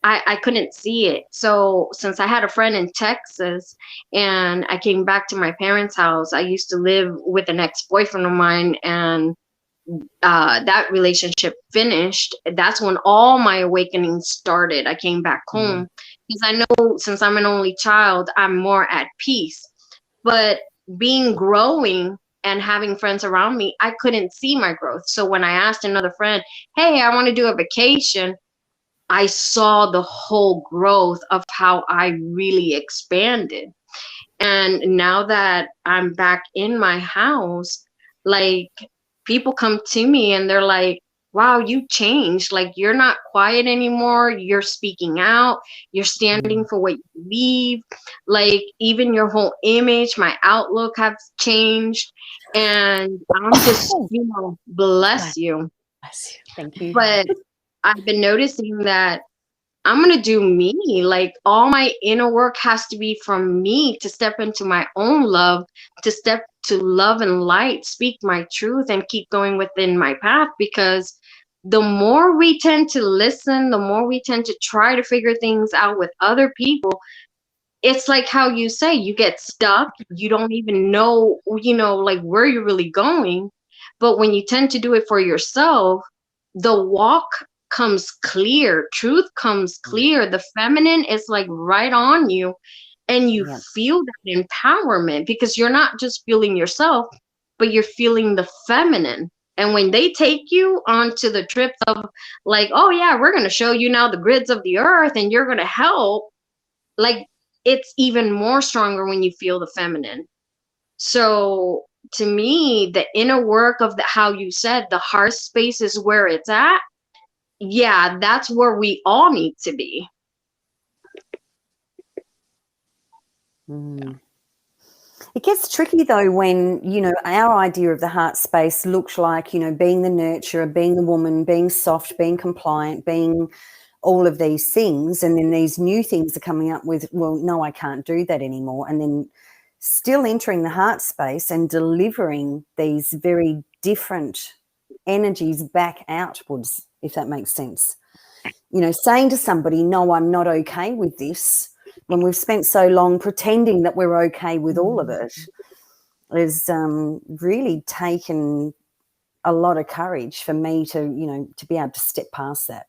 I couldn't see it. So since I had a friend in Texas and I came back to my parents' house, I used to live with an ex-boyfriend of mine, and that relationship finished. That's when all my awakening started. I came back home because I know since I'm an only child, I'm more at peace. But growing and having friends around me, I couldn't see my growth. So when I asked another friend, hey, I want to do a vacation, I saw the whole growth of how I really expanded. And now that I'm back in my house, like, people come to me and they're like, wow, you changed. Like, you're not quiet anymore. You're speaking out. You're standing for what you believe. Like, even your whole image, my outlook has changed. And I'm just, bless you. Bless you. Thank you. But I've been noticing that I'm going to do me. Like, all my inner work has to be from me to step into my own love, to step to love and light, speak my truth, and keep going within my path. Because the more we tend to listen, the more we tend to try to figure things out with other people, it's like how you say, you get stuck. You don't even know, like, where you're really going. But when you tend to do it for yourself, the walk comes clear, truth comes clear, the feminine is like right on you, and you feel that empowerment, because you're not just feeling yourself, but you're feeling the feminine. And when they take you onto the trip of like, oh yeah, we're going to show you now the grids of the earth and you're going to help, like, it's even more stronger when you feel the feminine. So to me, the inner work of how you said the heart space is where it's at. Yeah, that's where we all need to be. It gets tricky though when, our idea of the heart space looks like, being the nurturer, being the woman, being soft, being compliant, being all of these things. And then these new things are coming up with, well, no, I can't do that anymore. And then still entering the heart space and delivering these very different energies back outwards, if that makes sense. Saying to somebody, no, I'm not okay with this, when we've spent so long pretending that we're okay with all of it, is really taken a lot of courage for me to, to be able to step past that.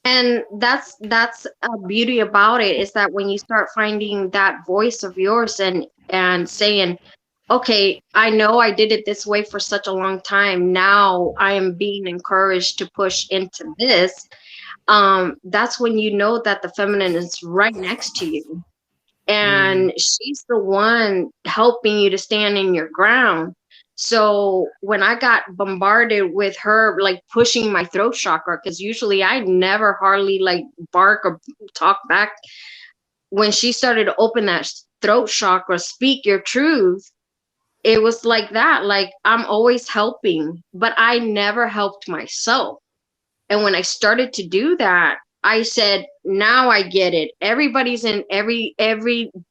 And that's a beauty about it, is that when you start finding that voice of yours and saying, okay, I know I did it this way for such a long time. Now I am being encouraged to push into this. That's when you know that the feminine is right next to you. And she's the one helping you to stand in your ground. So when I got bombarded with her like pushing my throat chakra, because usually I never hardly like bark or talk back, when she started to open that throat chakra, speak your truth, it was like that. Like, I'm always helping, but I never helped myself. And when I started to do that, I said, now I get it. Everybody's in every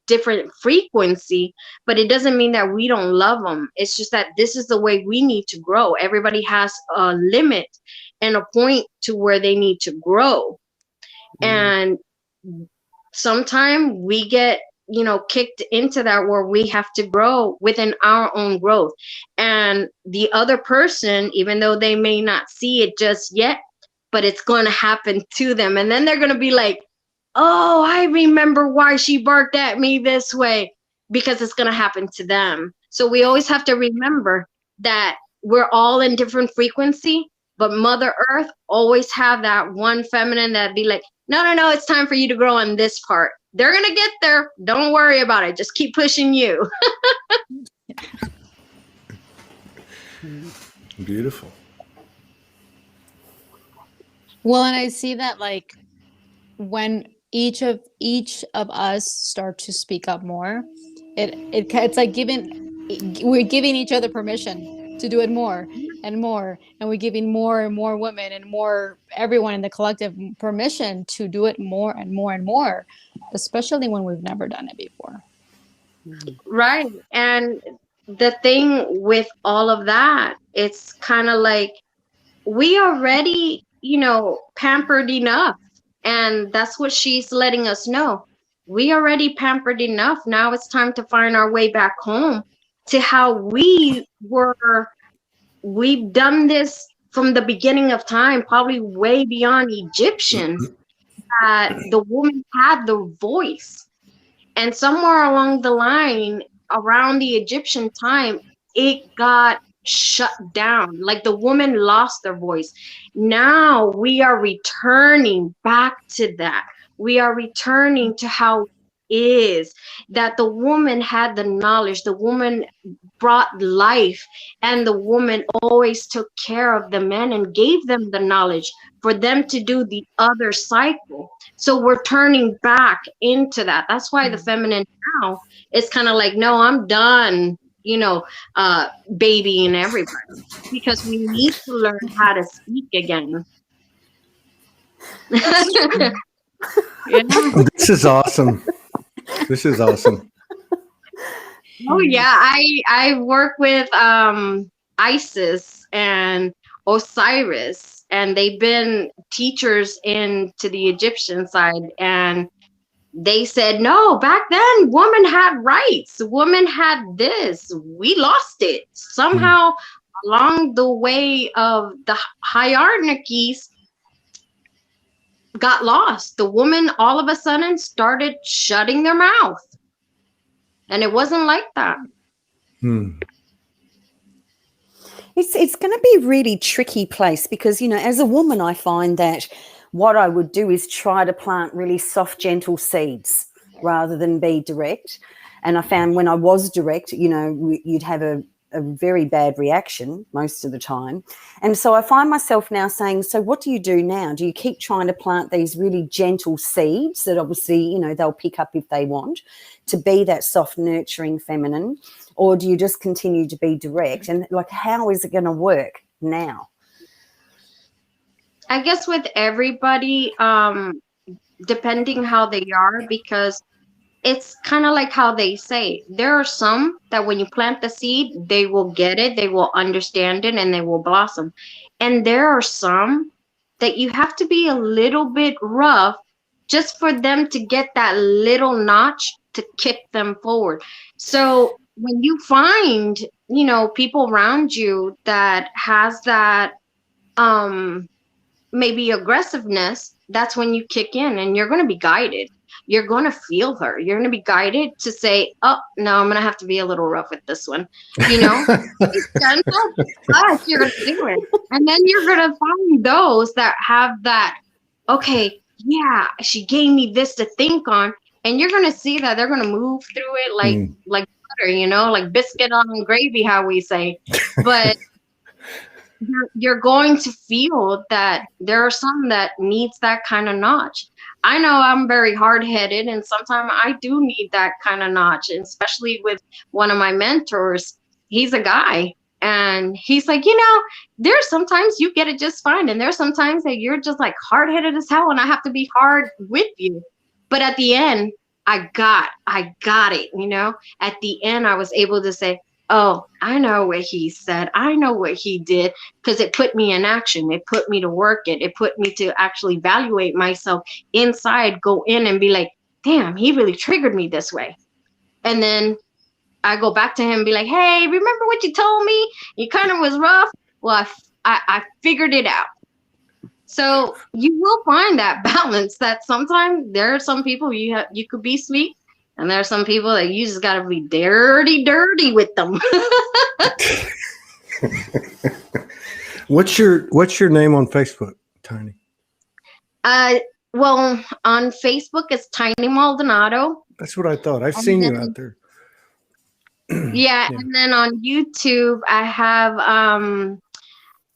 different frequency, but it doesn't mean that we don't love them. It's just that this is the way we need to grow. Everybody has a limit and a point to where they need to grow. And sometimes we get, you know, kicked into that where we have to grow within our own growth. And the other person, even though they may not see it just yet, but it's going to happen to them. And then they're going to be like, oh, I remember why she barked at me this way, because it's going to happen to them. So we always have to remember that we're all in different frequency, but Mother Earth always have that one feminine that be like, no, it's time for you to grow on this part. They're going to get there. Don't worry about it. Just keep pushing you. Beautiful. Well, and I see that like when each of us start to speak up more, it's like we're giving each other permission to do it more and more, and we're giving more and more women and more everyone in the collective permission to do it more and more and more, especially when we've never done it before. Right. And the thing with all of that, it's kind of like we already, you know, pampered enough. And that's what she's letting us know. We already pampered enough. Now it's time to find our way back home to how we were. We've done this from the beginning of time, probably way beyond Egyptians, that the woman had the voice. And somewhere along the line, around the Egyptian time, it got shut down. Like the woman lost their voice. Now we are returning back to that. We are returning to how it is, that the woman had the knowledge, the woman brought life, and the woman always took care of the men and gave them the knowledge for them to do the other cycle. So we're turning back into that. That's why the feminine now is kind of like, no, I'm done, you know, babying everybody, because we need to learn how to speak again. Yeah. This is awesome. This is awesome. Oh yeah, I work with Isis and Osiris, and they've been teachers into the Egyptian side, and they said, no, back then women had rights, women had this, we lost it somehow along the way of the hierarchies, got lost. The woman all of a sudden started shutting their mouth, and it wasn't like that. It's going to be a really tricky place, because, you know, as a woman, I find that what I would do is try to plant really soft, gentle seeds rather than be direct. And I found when I was direct, you know, you'd have a very bad reaction most of the time. And so I find myself now saying, so what do you do now? Do you keep trying to plant these really gentle seeds that obviously, you know, they'll pick up if they want to be that soft, nurturing feminine? Or do you just continue to be direct? And like, how is it going to work now? I guess with everybody, depending how they are, because it's kind of like how they say, there are some that when you plant the seed, they will get it, they will understand it, and they will blossom. And there are some that you have to be a little bit rough just for them to get that little notch to kick them forward. So when you find, you know, people around you that has that maybe aggressiveness, that's when you kick in, and you're going to be guided. You're going to feel her. You're going to be guided to say, oh, no, I'm going to have to be a little rough with this one. You know, it's gentle, but you're going to do it. And then you're going to find those that have that, okay, yeah, she gave me this to think on. And you're going to see that they're going to move through it like butter, you know, like biscuit on gravy, how we say. But you're going to feel that there are some that needs that kind of notch. I know I'm very hard-headed, and sometimes I do need that kind of notch, and especially with one of my mentors. He's a guy, and he's like, you know, there's sometimes you get it just fine, and there's sometimes that you're just like hard-headed as hell, and I have to be hard with you. But at the end, I got it, you know. At the end, I was able to say, oh, I know what he said. I know what he did, because it put me in action. It put me to work it. It put me to actually evaluate myself inside, go in and be like, damn, he really triggered me this way. And then I go back to him and be like, hey, remember what you told me? You kind of was rough. Well, I figured it out. So you will find that balance, that sometimes there are some people you could be sweet, and there are some people that you just gotta be dirty with them. What's your name on Facebook, Tiny? Well, on Facebook it's Tiny Maldonado. That's what I thought. I've seen you out there. Yeah, and then on YouTube I have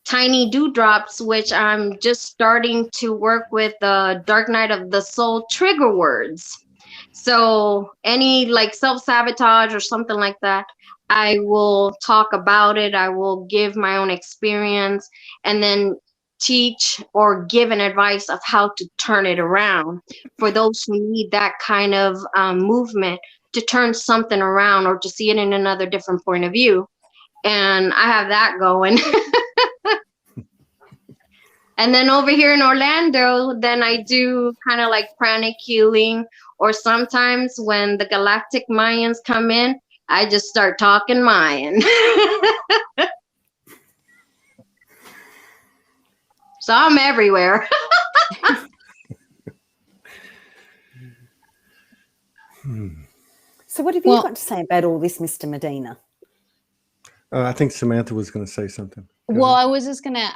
Tiny Dewdrops, which I'm just starting to work with the Dark Night of the Soul trigger words. So any like self-sabotage or something like that, I will talk about it. I will give my own experience and then teach or give an advice of how to turn it around for those who need that kind of movement to turn something around or to see it in another different point of view. And I have that going. And then over here in Orlando, then I do kind of like pranic healing, or sometimes when the Galactic Mayans come in, I just start talking Mayan. So I'm everywhere. So what have you got to say about all this, Mr. Medina? I think Samantha was going to say something. Well, I was just gonna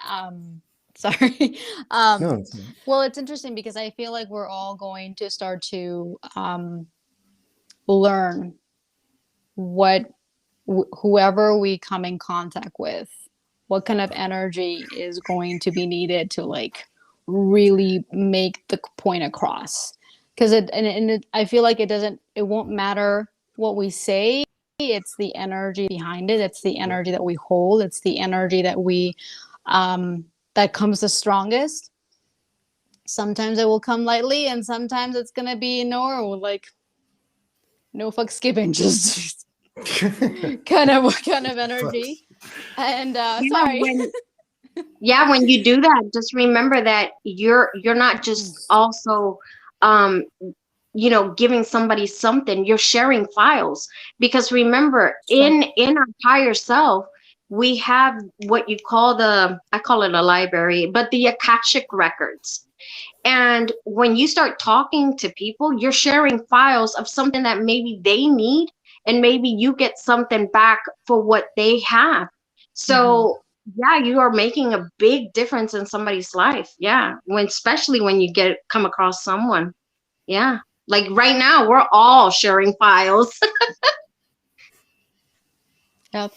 sorry. No, it's not. Well, it's interesting because I feel like we're all going to start to learn what whoever we come in contact with, what kind of energy is going to be needed to like really make the point across. Because I feel like it won't matter what we say. It's the energy behind it. It's the energy that we hold. It's the energy that we that comes the strongest. Sometimes it will come lightly, and sometimes it's gonna be like no fucks given, just kind of energy. And sorry. When you do that, just remember that you're not just also giving somebody something. You're sharing files, because remember, in our higher self, we have what you call I call it a library, but the Akashic records. And when you start talking to people, you're sharing files of something that maybe they need, and maybe you get something back for what they have. So yeah, you are making a big difference in somebody's life. Yeah, especially when you come across someone. Yeah, like right now, we're all sharing files. Yep.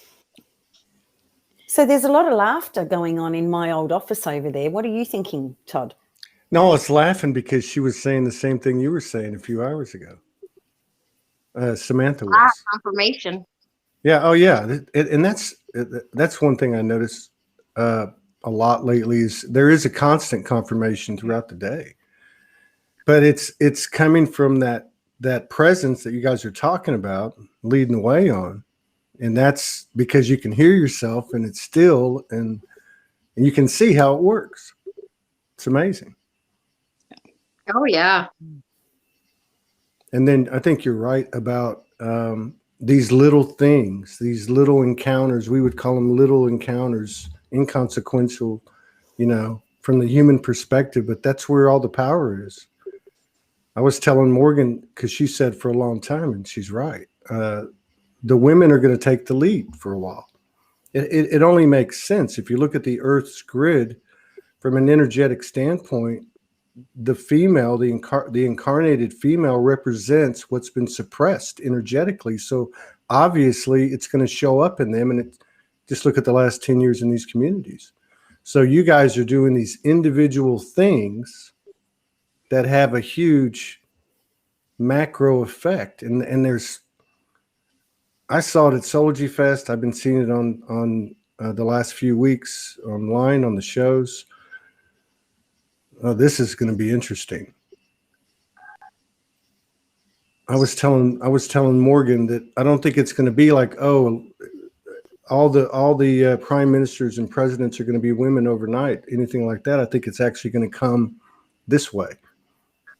So there's a lot of laughter going on in my old office over there. What are you thinking, Todd? No, I was laughing because she was saying the same thing you were saying a few hours ago. Samantha was. Confirmation. Yeah. Oh, yeah. And that's one thing I noticed a lot lately is there is a constant confirmation throughout the day, but it's coming from that presence that you guys are talking about, leading the way on. And that's because you can hear yourself, and it's still, and you can see how it works. It's amazing. Oh, yeah. And then I think you're right about these little things, these little encounters. We would call them little encounters, inconsequential, from the human perspective, but that's where all the power is. I was telling Morgan, because she said for a long time, and she's right, the women are going to take the lead for a while. It only makes sense. If you look at the Earth's grid from an energetic standpoint, the female, the incarnated female represents what's been suppressed energetically. So obviously it's going to show up in them. And just look at the last 10 years in these communities. So you guys are doing these individual things that have a huge macro effect. And I saw it at Soulogy Fest. I've been seeing it on the last few weeks online on the shows. This is going to be interesting. I was telling Morgan that I don't think it's going to be like, oh, all the prime ministers and presidents are going to be women overnight, anything like that. I think it's actually going to come this way,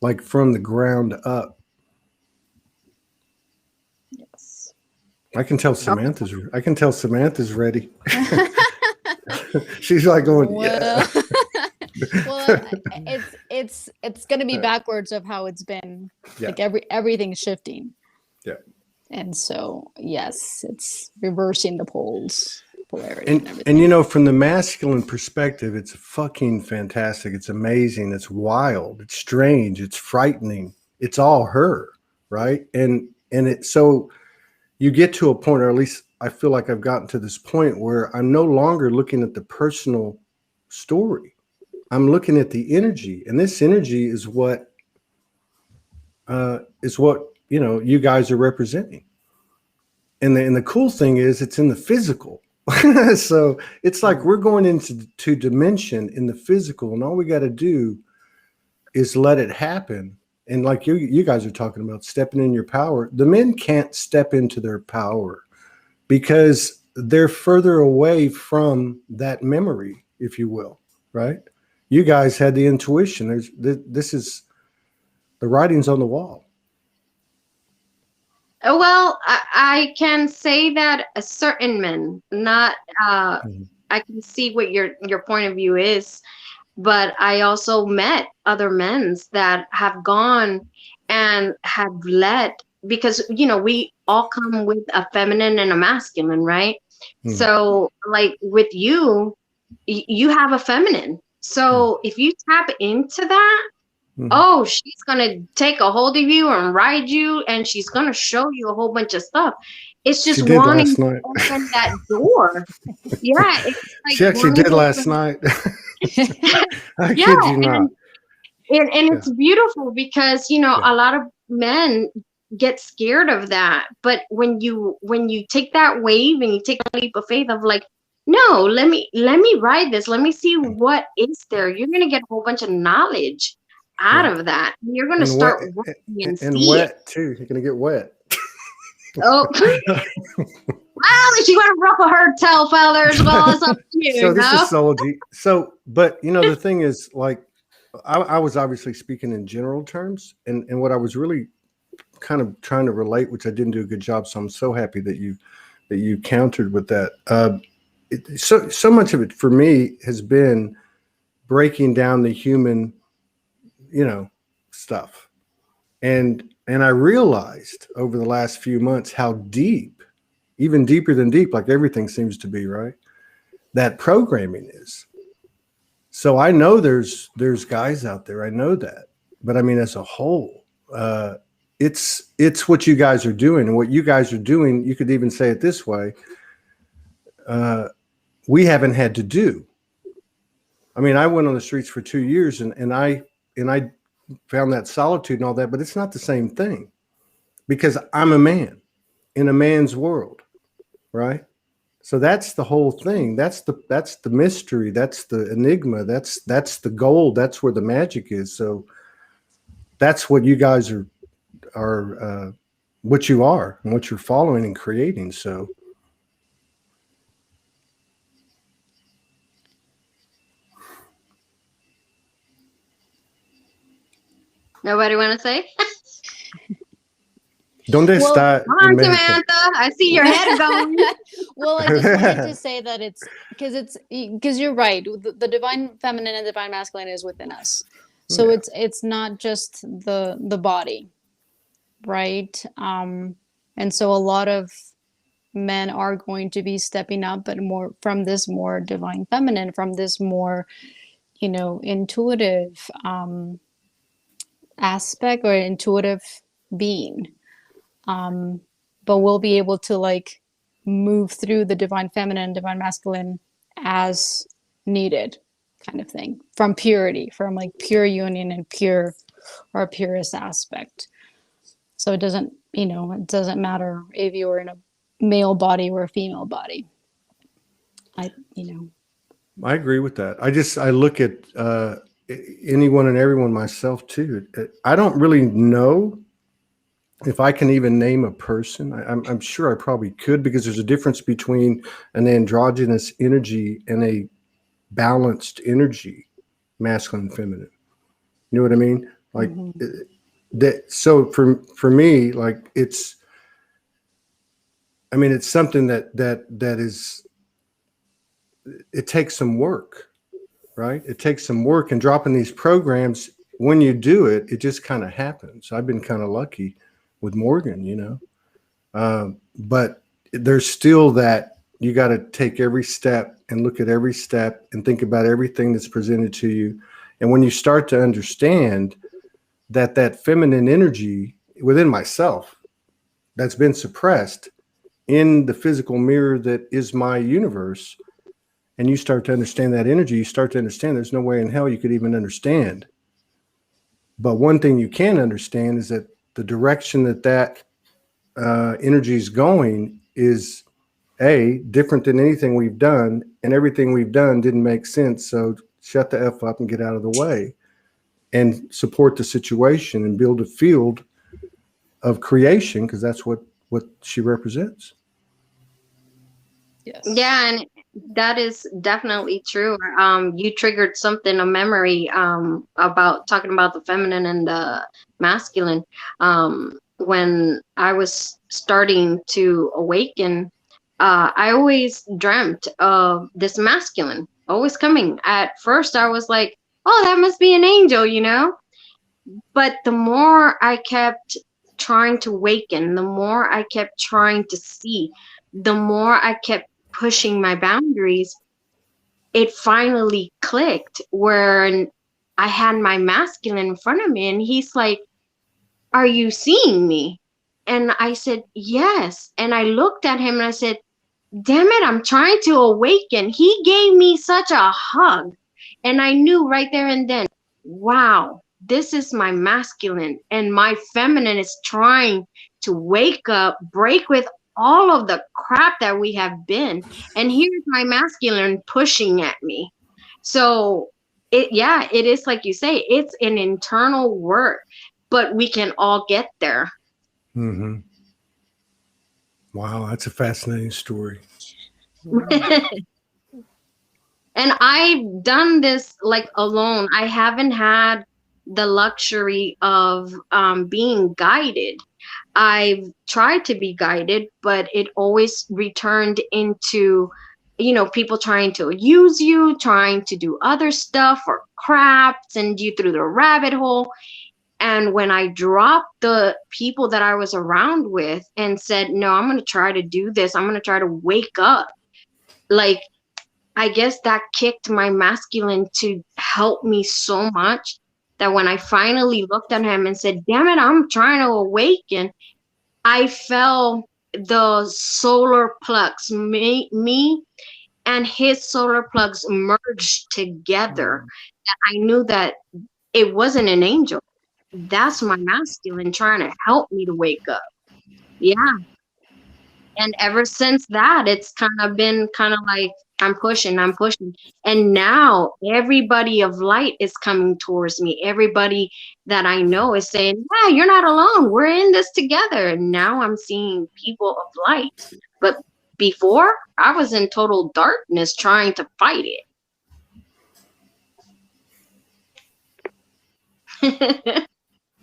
like from the ground up. Yes. I can tell Samantha's ready. She's like going, yeah. Well, it's going to be backwards of how it's been. Yeah. Like everything's shifting. Yeah. And so, yes, it's reversing the polarity and everything. And you know, from the masculine perspective, it's fucking fantastic. It's amazing. It's wild. It's strange. It's frightening. It's all her, right? And so you get to a point, or at least I feel like I've gotten to this point where I'm no longer looking at the personal story. I'm looking at the energy, and this energy is what you know you guys are representing. And the cool thing is it's in the physical. So it's like we're going into dimension in the physical, and all we got to do is let it happen. And like you guys are talking about stepping in your power, the men can't step into their power because they're further away from that memory, if you will, right? You guys had the intuition. This is the writing's on the wall. Well, I can say that a certain men, not I can see what your point of view is, but I also met other men that have gone and have led, because you know we all come with a feminine and a masculine, right? So like with you have a feminine. So if you tap into that, oh, she's gonna take a hold of you and ride you, and she's gonna show you a whole bunch of stuff. It's just wanting to open that door. Yeah, it's like she actually did last night. I kid you not. And it's beautiful because you know a lot of men get scared of that, but when you take that wave and you take a leap of faith of like, no, let me ride this. Let me see what is there. You're gonna get a whole bunch of knowledge out of that. You're going to start working and wet too. You're going to get wet. Oh, well, if you want to ruffle her tail feathers, well, it's up to you. So this is Soulogy. So, but you know, the thing is, like, I was obviously speaking in general terms, and what I was really kind of trying to relate, which I didn't do a good job. So I'm so happy that you countered with that. So much of it for me has been breaking down the human, you know, stuff. And I realized over the last few months how deep, even deeper than deep, like everything seems to be, right, that programming is. So I know there's guys out there, I know that. But I mean, as a whole, it's what you guys are doing. And what you guys are doing, you could even say it this way, we haven't had to do. I mean, I went on the streets for 2 years and I found that solitude and all that, but it's not the same thing because I'm a man in a man's world, right? So that's the whole thing. That's the mystery. That's the enigma. That's the gold. That's where the magic is. So that's what you guys are what you are and what you're following and creating. So. Nobody want to say? Donde está? Come on, Samantha. I see your head going. Well, I just wanted to say that it's because you're right. The divine feminine and divine masculine is within us. So it's not just the body, right? And so a lot of men are going to be stepping up, but more from this more divine feminine, from this more, you know, intuitive aspect or intuitive being, but we'll be able to like move through the divine feminine, divine masculine as needed, kind of thing, from purity, from like pure union and pure, our purest aspect. So it doesn't, you know, it doesn't matter if you're in a male body or a female body. I agree with that. I look at anyone and everyone, myself too. I don't really know if I can even name a person. I'm sure I probably could, because there's a difference between an androgynous energy and a balanced energy, masculine and feminine. You know what I mean? Like that. So for me, like it's something that is, it takes some work, right? It takes some work, and dropping these programs, when you do it, it just kind of happens. I've been kind of lucky with Morgan, you know, but there's still that you got to take every step and look at every step and think about everything that's presented to you. And when you start to understand that feminine energy within myself that's been suppressed in the physical mirror that is my universe, and you start to understand that energy, you start to understand there's no way in hell you could even understand. But one thing you can understand is that the direction that energy is going is different than anything we've done, and everything we've done didn't make sense. So shut the F up and get out of the way and support the situation and build a field of creation, because that's what she represents. yes. Yeah, and that is definitely true. You triggered something, a memory, about talking about the feminine and the masculine. When I was starting to awaken, I always dreamt of this masculine always coming. At first, I was like, oh, that must be an angel, you know? But the more I kept trying to awaken, the more I kept trying to see, the more I kept pushing my boundaries, it finally clicked where I had my masculine in front of me, and he's like, are you seeing me? And I said, yes. And I looked at him and I said, damn it, I'm trying to awaken. He gave me such a hug. And I knew right there and then, wow, this is my masculine, and my feminine is trying to wake up, break with all of the crap that we have been. And here's my masculine pushing at me. So it is like you say, it's an internal work, but we can all get there. Mm-hmm. Wow, that's a fascinating story. And I've done this like alone. I haven't had the luxury of being guided. I've tried to be guided, but it always returned into, you know, people trying to use you, trying to do other stuff or crap, send you through the rabbit hole. And when I dropped the people that I was around with and said, no, I'm going to try to do this, I'm going to try to wake up, like, I guess that kicked my masculine to help me so much that when I finally looked at him and said, damn it, I'm trying to awaken, I felt the solar plugs, me and his solar plugs merged together. I knew that it wasn't an angel. That's my masculine trying to help me to wake up. Yeah. And ever since that, it's kind of been kind of like, I'm pushing. And now everybody of light is coming towards me. Everybody that I know is saying, yeah, you're not alone. We're in this together. And now I'm seeing people of light. But before, I was in total darkness trying to fight it.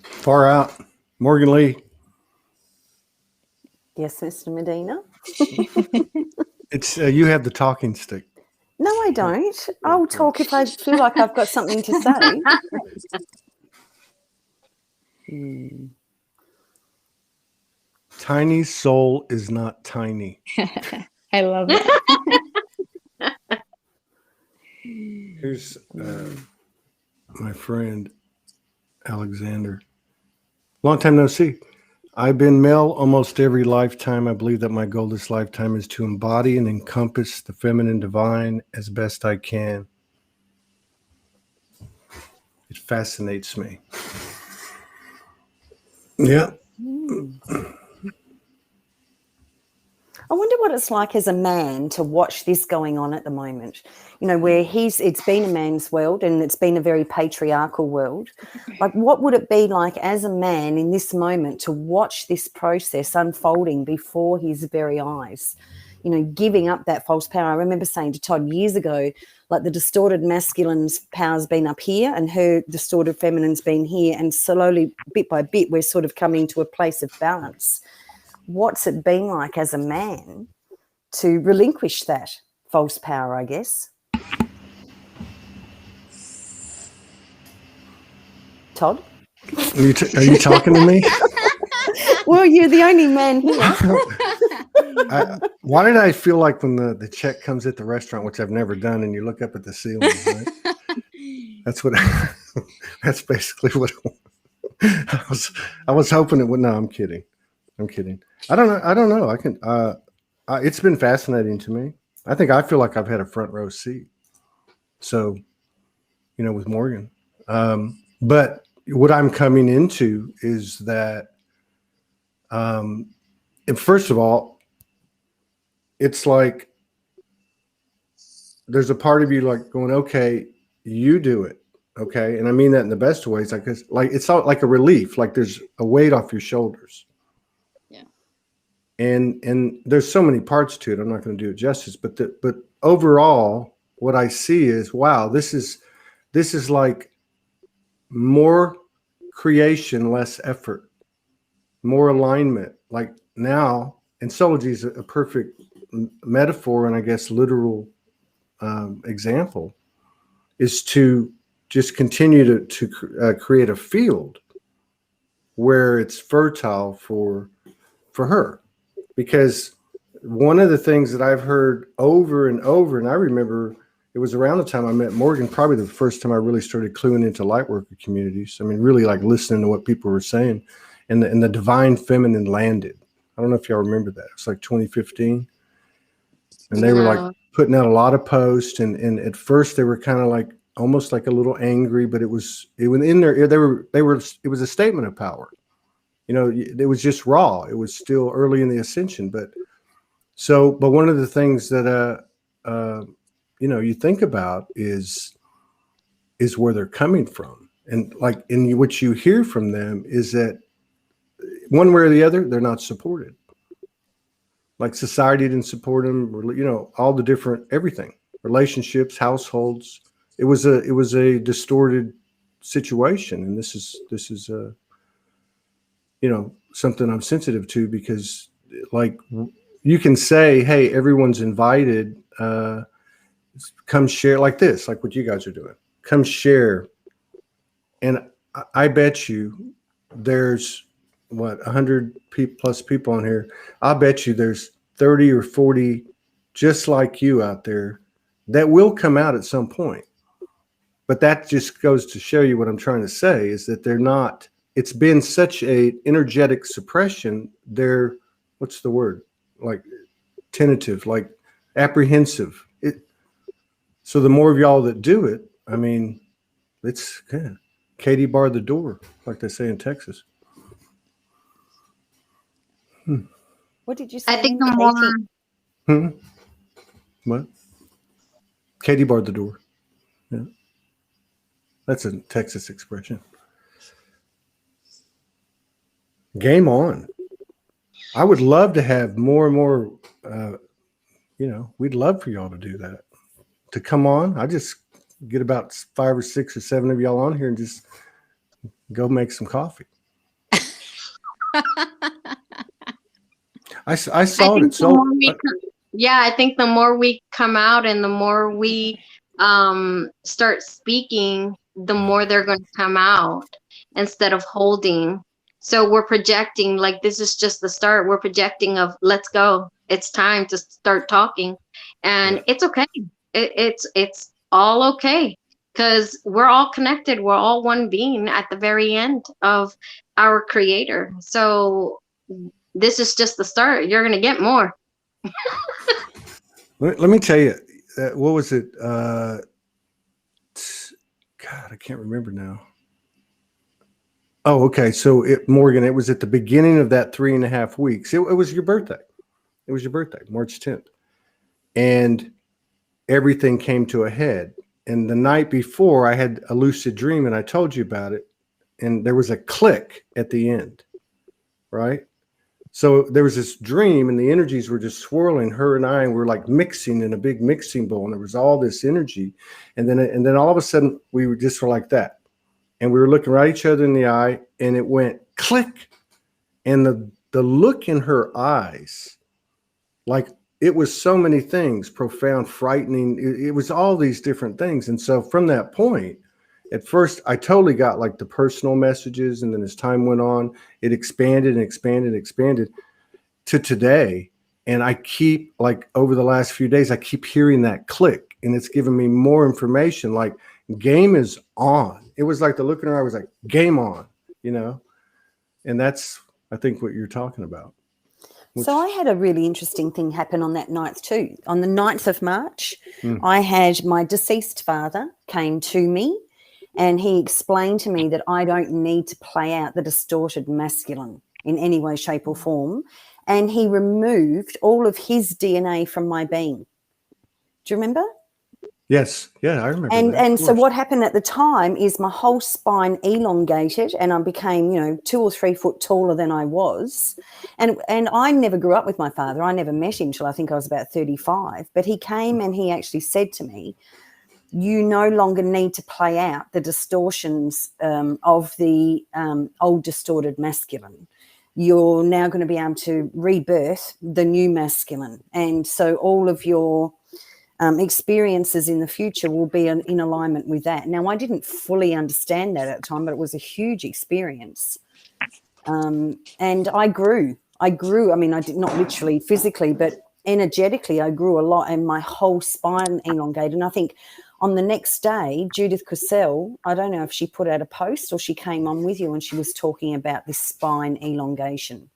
Far out. Morgan Lee. Yes, Mr. Medina. It's you have the talking stick. No, I don't. I'll talk if I feel like I've got something to say. Tiny soul is not tiny. I love it. Here's my friend Alexander. Long time no see. I've been male almost every lifetime. I believe that my goal this lifetime is to embody and encompass the feminine divine as best I can. It fascinates me. Yeah. I wonder what it's like as a man to watch this going on at the moment, you know, where it's been a man's world and it's been a very patriarchal world. Like, what would it be like as a man in this moment to watch this process unfolding before his very eyes, you know, giving up that false power? I remember saying to Todd years ago, like, the distorted masculine's power's been up here and her distorted feminine's been here, and slowly, bit by bit, we're sort of coming to a place of balance. What's it been like as a man to relinquish that false power, I guess? Todd? Are you talking to me? Well, you're the only man here. Why did I feel like when the check comes at the restaurant, which I've never done, and you look up at the ceiling, right? That's what. That's basically what I was hoping it would. No, I'm kidding. I'm kidding. I don't know. I can. It's been fascinating to me. I feel like I've had a front row seat. So, you know, with Morgan. But what I'm coming into is that, and first of all, it's like there's a part of you like going, okay, you do it. Okay. And I mean that in the best of ways. Like it's all like a relief, like there's a weight off your shoulders. And there's so many parts to it. I'm not going to do it justice, but overall, what I see is, wow, this is like more creation, less effort, more alignment. Like now, and Soulogy is a perfect metaphor, and I guess literal example, is to just continue to create a field where it's fertile for her. Because one of the things that I've heard over and over, and I remember it was around the time I met Morgan, probably the first time I really started cluing into lightworker communities. I mean, really like listening to what people were saying, and the divine feminine landed. I don't know if y'all remember that. It was like 2015. And they were like putting out a lot of posts. And at first they were kind of like, almost like a little angry, but it was in there. It was a statement of power. You know, it was just raw. It was still early in the ascension, but one of the things that you know, you think about is where they're coming from, and like in what you hear from them is that one way or the other, they're not supported. Like society didn't support them, you know, all the different everything, relationships, households. It was a distorted situation, and this is you know, something I'm sensitive to, because like you can say, hey, everyone's invited, come share like this, like what you guys are doing, come share. And I bet you there's 100 plus people on here. I bet you there's 30 or 40 just like you out there that will come out at some point. But that just goes to show you what I'm trying to say is that they're not. It's been such a energetic suppression. They're, what's the word? Like tentative, like apprehensive. So the more of y'all that do it, I mean, it's Katie barred the door, like they say in Texas. What did you say? I think the more. What? Katie barred the door. Yeah. That's a Texas expression. Game on. I would love to have more and more, you know, we'd love for y'all to do that, to come on. I just get about 5 or 6 or 7 of y'all on here and just go make some coffee. I saw it. So I think the more we come out and the more we start speaking, the more they're going to come out instead of holding. So we're projecting, like this is just the start. We're projecting of let's go. It's time to start talking, and it's okay. It's all okay, because we're all connected. We're all one being at the very end of our creator. So this is just the start. You're going to get more. Let me tell you, what was it? God, I can't remember now. Oh, okay. So Morgan, it was at the beginning of that 3.5 weeks. It was your birthday. It was your birthday, March 10th. And everything came to a head. And the night before, I had a lucid dream, and I told you about it. And there was a click at the end, right? So there was this dream, and the energies were just swirling. Her and I were like mixing in a big mixing bowl, and there was all this energy. And then all of a sudden, we were like that. And we were looking right at each other in the eye, and it went click. And the look in her eyes, like it was so many things, profound, frightening. It was all these different things. And so from that point, at first, I totally got like the personal messages. And then as time went on, it expanded and expanded and expanded to today. And I keep, like, over the last few days, I keep hearing that click, and it's giving me more information. Like, game is on. It was like the look in her eye was like, game on, you know? And that's, I think, what you're talking about. So I had a really interesting thing happen on that night too. On the 9th of March, I had my deceased father came to me, and he explained to me that I don't need to play out the distorted masculine in any way, shape or form. And he removed all of his DNA from my being. Do you remember? Yes. Yeah, I remember that. And so what happened at the time is my whole spine elongated, and I became, 2 or 3 foot taller than I was. And I never grew up with my father. I never met him till I think I was about 35. But he came and he actually said to me, you no longer need to play out the distortions of the old distorted masculine. You're now going to be able to rebirth the new masculine. And so all of your experiences in the future will be in alignment with that. Now, I didn't fully understand that at the time, but it was a huge experience. And I grew. I mean, I did not literally physically, but energetically, I grew a lot, and my whole spine elongated. And I think on the next day, Judith Cosell, I don't know if she put out a post or she came on with you, and she was talking about this spine elongation.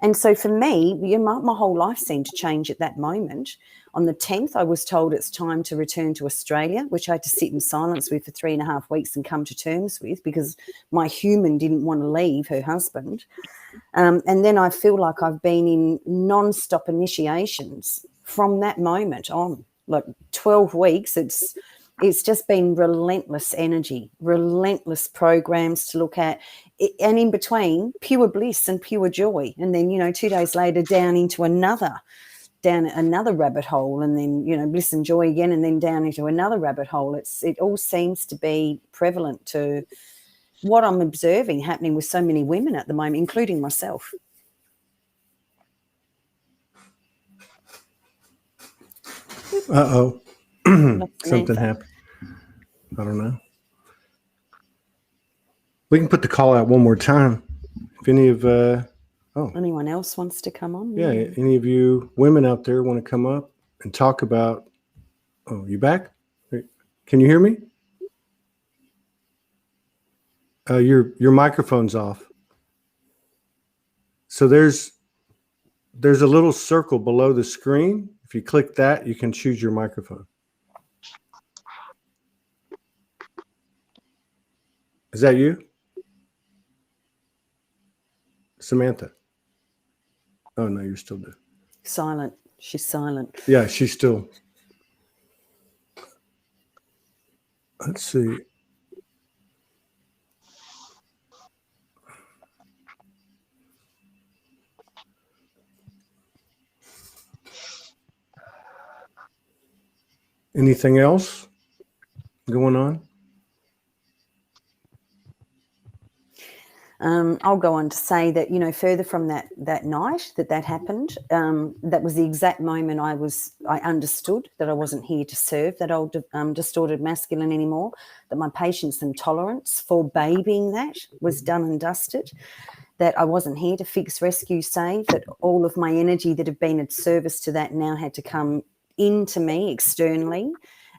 And so for me, my whole life seemed to change at that moment. On the 10th, I was told it's time to return to Australia, which I had to sit in silence with for 3.5 weeks and come to terms with, because my human didn't want to leave her husband. And then I feel like I've been in non-stop initiations from that moment on, like 12 weeks. It's just been relentless energy, relentless programs to look at, and in between, pure bliss and pure joy. And then, 2 days later, down another rabbit hole, and then, bliss and joy again, and then down into another rabbit hole. It all seems to be prevalent to what I'm observing happening with so many women at the moment, including myself. Uh-oh. Something happened. I don't know. We can put the call out one more time. If any of anyone else wants to come on? Yeah, any of you women out there want to come up and talk about, you back? Can you hear me? Your microphone's off. So there's a little circle below the screen. If you click that, you can choose your microphone. Is that you? Samantha? Oh, no, you're still there. Silent. She's silent. Yeah, she's still. Let's see. Anything else going on? I'll go on to say that, further from that night that happened, that was the exact moment I understood that I wasn't here to serve that old distorted masculine anymore, that my patience and tolerance for babying that was done and dusted, that I wasn't here to fix, rescue, save, that all of my energy that had been at service to that now had to come into me externally.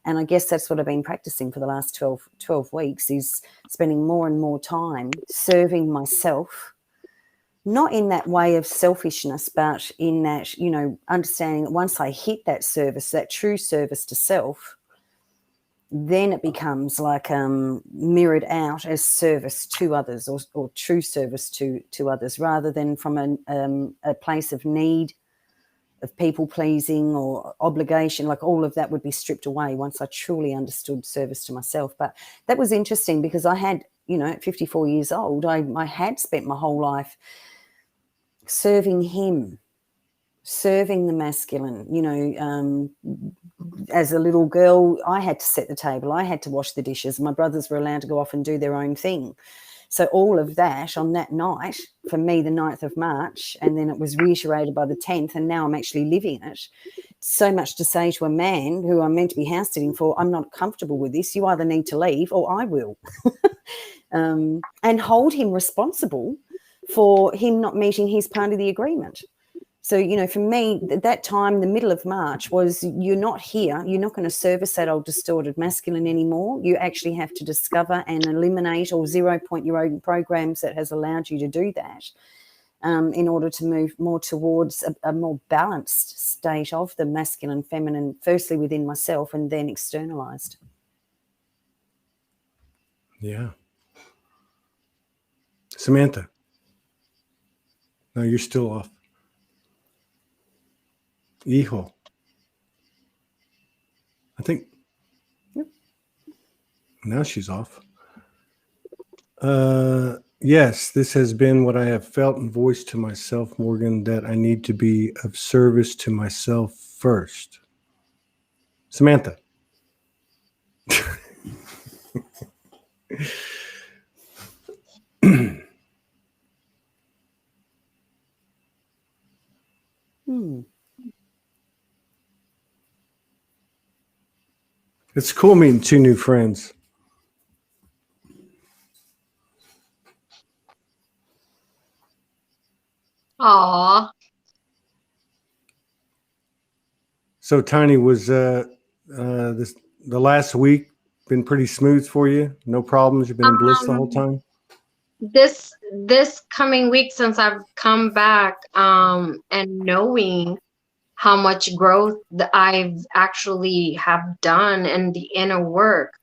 And I guess that's what I've been practicing for the last 12 weeks, is spending more and more time serving myself not in that way of selfishness, but in that, you know, understanding that once I hit that service, that true service to self, then it becomes like mirrored out as service to others, or true service to others, rather than from a place of need, of people pleasing or obligation. Like all of that would be stripped away once I truly understood service to myself. But that was interesting because I had, you know, at 54 years old, I had spent my whole life serving him, serving the masculine. You know, as a little girl, I had to set the table, I had to wash the dishes. My brothers were allowed to go off and do their own thing. So all of that on that night, for me, the 9th of March, and then it was reiterated by the 10th, and now I'm actually living it. So much to say to a man who I'm meant to be house sitting for, I'm not comfortable with this. You either need to leave or I will. And hold him responsible for him not meeting his part of the agreement. So, you know, for me, that time, the middle of March, was you're not here. You're not going to service that old distorted masculine anymore. You actually have to discover and eliminate or 0 point your own programs that has allowed you to do that, in order to move more towards a more balanced state of the masculine, feminine, firstly within myself and then externalized. Yeah. Samantha. No, you're still off. Hijo. I think. Yep. Now she's off. Yes, this has been what I have felt and voiced to myself, Morgan, that I need to be of service to myself first. Samantha. It's cool meeting two new friends. Aw. So, Tiny, was the last week been pretty smooth for you? No problems? You've been in bliss the whole time? This coming week, since I've come back, and knowing how much growth that I've actually have done and the inner work,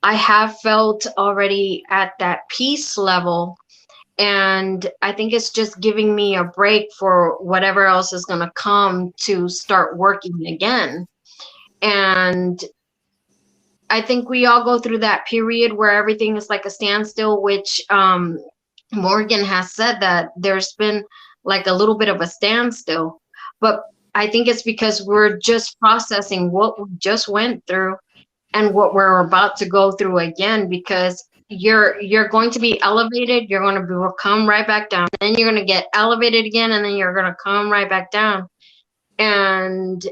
I have felt already at that peace level. And I think it's just giving me a break for whatever else is going to come to start working again. And I think we all go through that period where everything is like a standstill, which Morgan has said that there's been like a little bit of a standstill. But I think it's because we're just processing what we just went through and what we're about to go through again, because you're going to be elevated, you're going to come right back down, then you're going to get elevated again, and then you're going to come right back down. And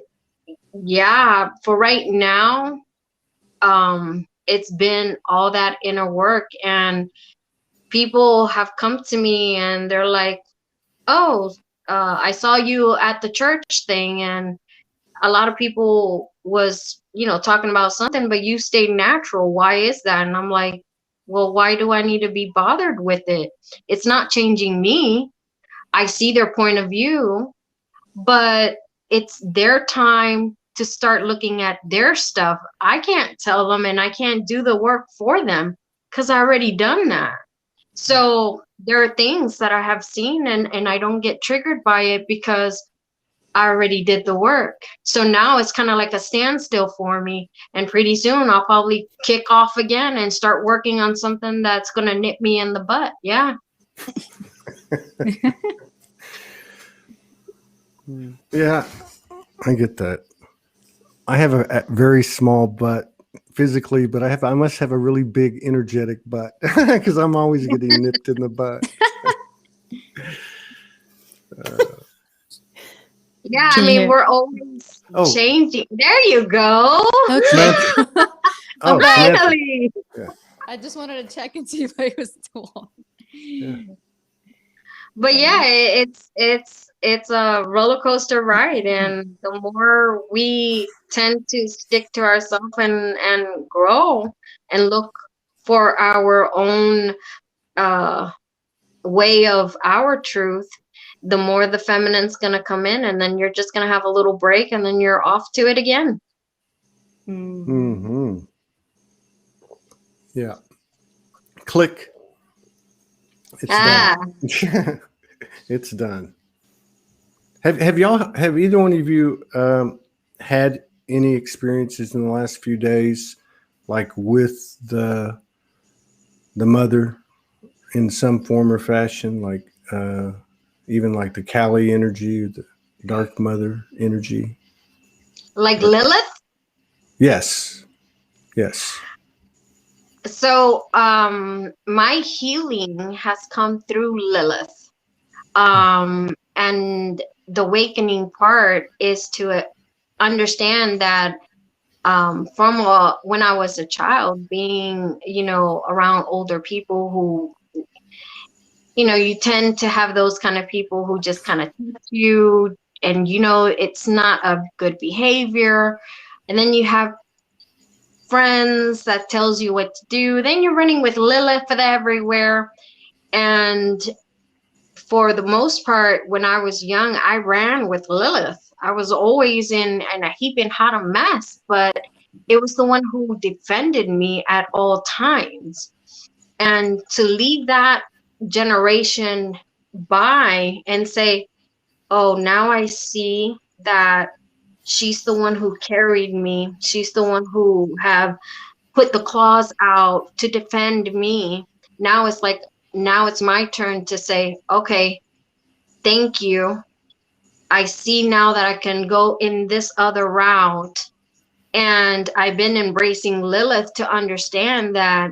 yeah, for right now, it's been all that inner work, and people have come to me and they're like, oh, I saw you at the church thing, and a lot of people was, you know, talking about something, but you stayed natural. Why is that? And I'm like, well, why do I need to be bothered with it? It's not changing me. I see their point of view, but it's their time to start looking at their stuff. I can't tell them, and I can't do the work for them because I already done that. So there are things that I have seen, and I don't get triggered by it because I already did the work. So now it's kind of like a standstill for me. And pretty soon I'll probably kick off again and start working on something that's going to nip me in the butt. Yeah. Yeah, I get that. I have a very small butt physically, but I must have a really big energetic butt because I'm always getting nipped in the butt. Yeah, I mean, we're always changing. There you go. Okay. Finally. Yeah. I just wanted to check and see if I was still on. Yeah. But yeah, it's a roller coaster ride, and the more we tend to stick to ourselves and grow and look for our own way of our truth, the more the feminine's going to come in, and then you're just going to have a little break, and then you're off to it again. Mm-hmm. Yeah. Click. It's done. It's done. Have either one of you had any experiences in the last few days, like with the mother in some form or fashion, like even like the Kali energy, or the dark mother energy? Like Lilith? Yes. Yes. So my healing has come through Lilith. And the awakening part is to understand that when I was a child, being, around older people who, you tend to have those kind of people who just kind of teach you, and, it's not a good behavior. And then you have friends that tells you what to do. Then you're running with Lilith everywhere. And for the most part, when I was young, I ran with Lilith. I was always in a heaping hot a mess, but it was the one who defended me at all times. And to leave that generation by and say, oh, now I see that she's the one who carried me. She's the one who have put the claws out to defend me. Now it's my turn to say, okay, thank you. I see now that I can go in this other route. And I've been embracing Lilith to understand that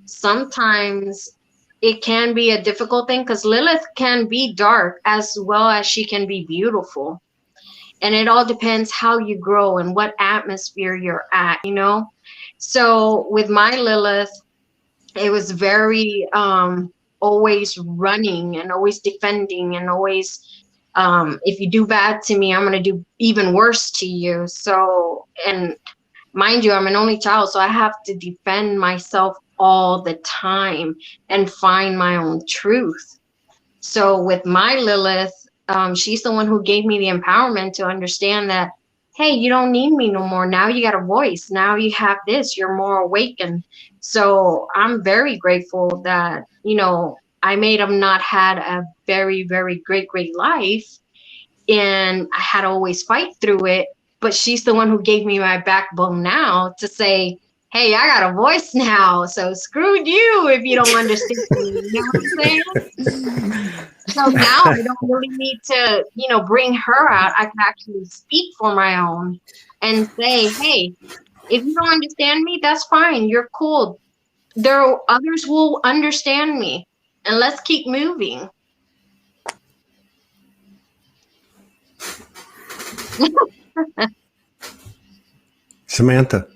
sometimes it can be a difficult thing, because Lilith can be dark as well as she can be beautiful. And it all depends how you grow and what atmosphere you're at, So with my Lilith, it was very always running and always defending and always, if you do bad to me, I'm going to do even worse to you. So, and mind you, I'm an only child, so I have to defend myself all the time and find my own truth. So with my Lilith, she's the one who gave me the empowerment to understand that, hey, you don't need me no more. Now you got a voice. Now you have this. You're more awakened. So I'm very grateful that, I may have not had a very, very great life, and I had to always fight through it. But she's the one who gave me my backbone now to say, hey, I got a voice now. So screw you if you don't understand me. You know what I'm saying? So now I don't really need to, bring her out. I can actually speak for my own and say, hey, if you don't understand me, that's fine. You're cool. Others will understand me. And let's keep moving. Samantha.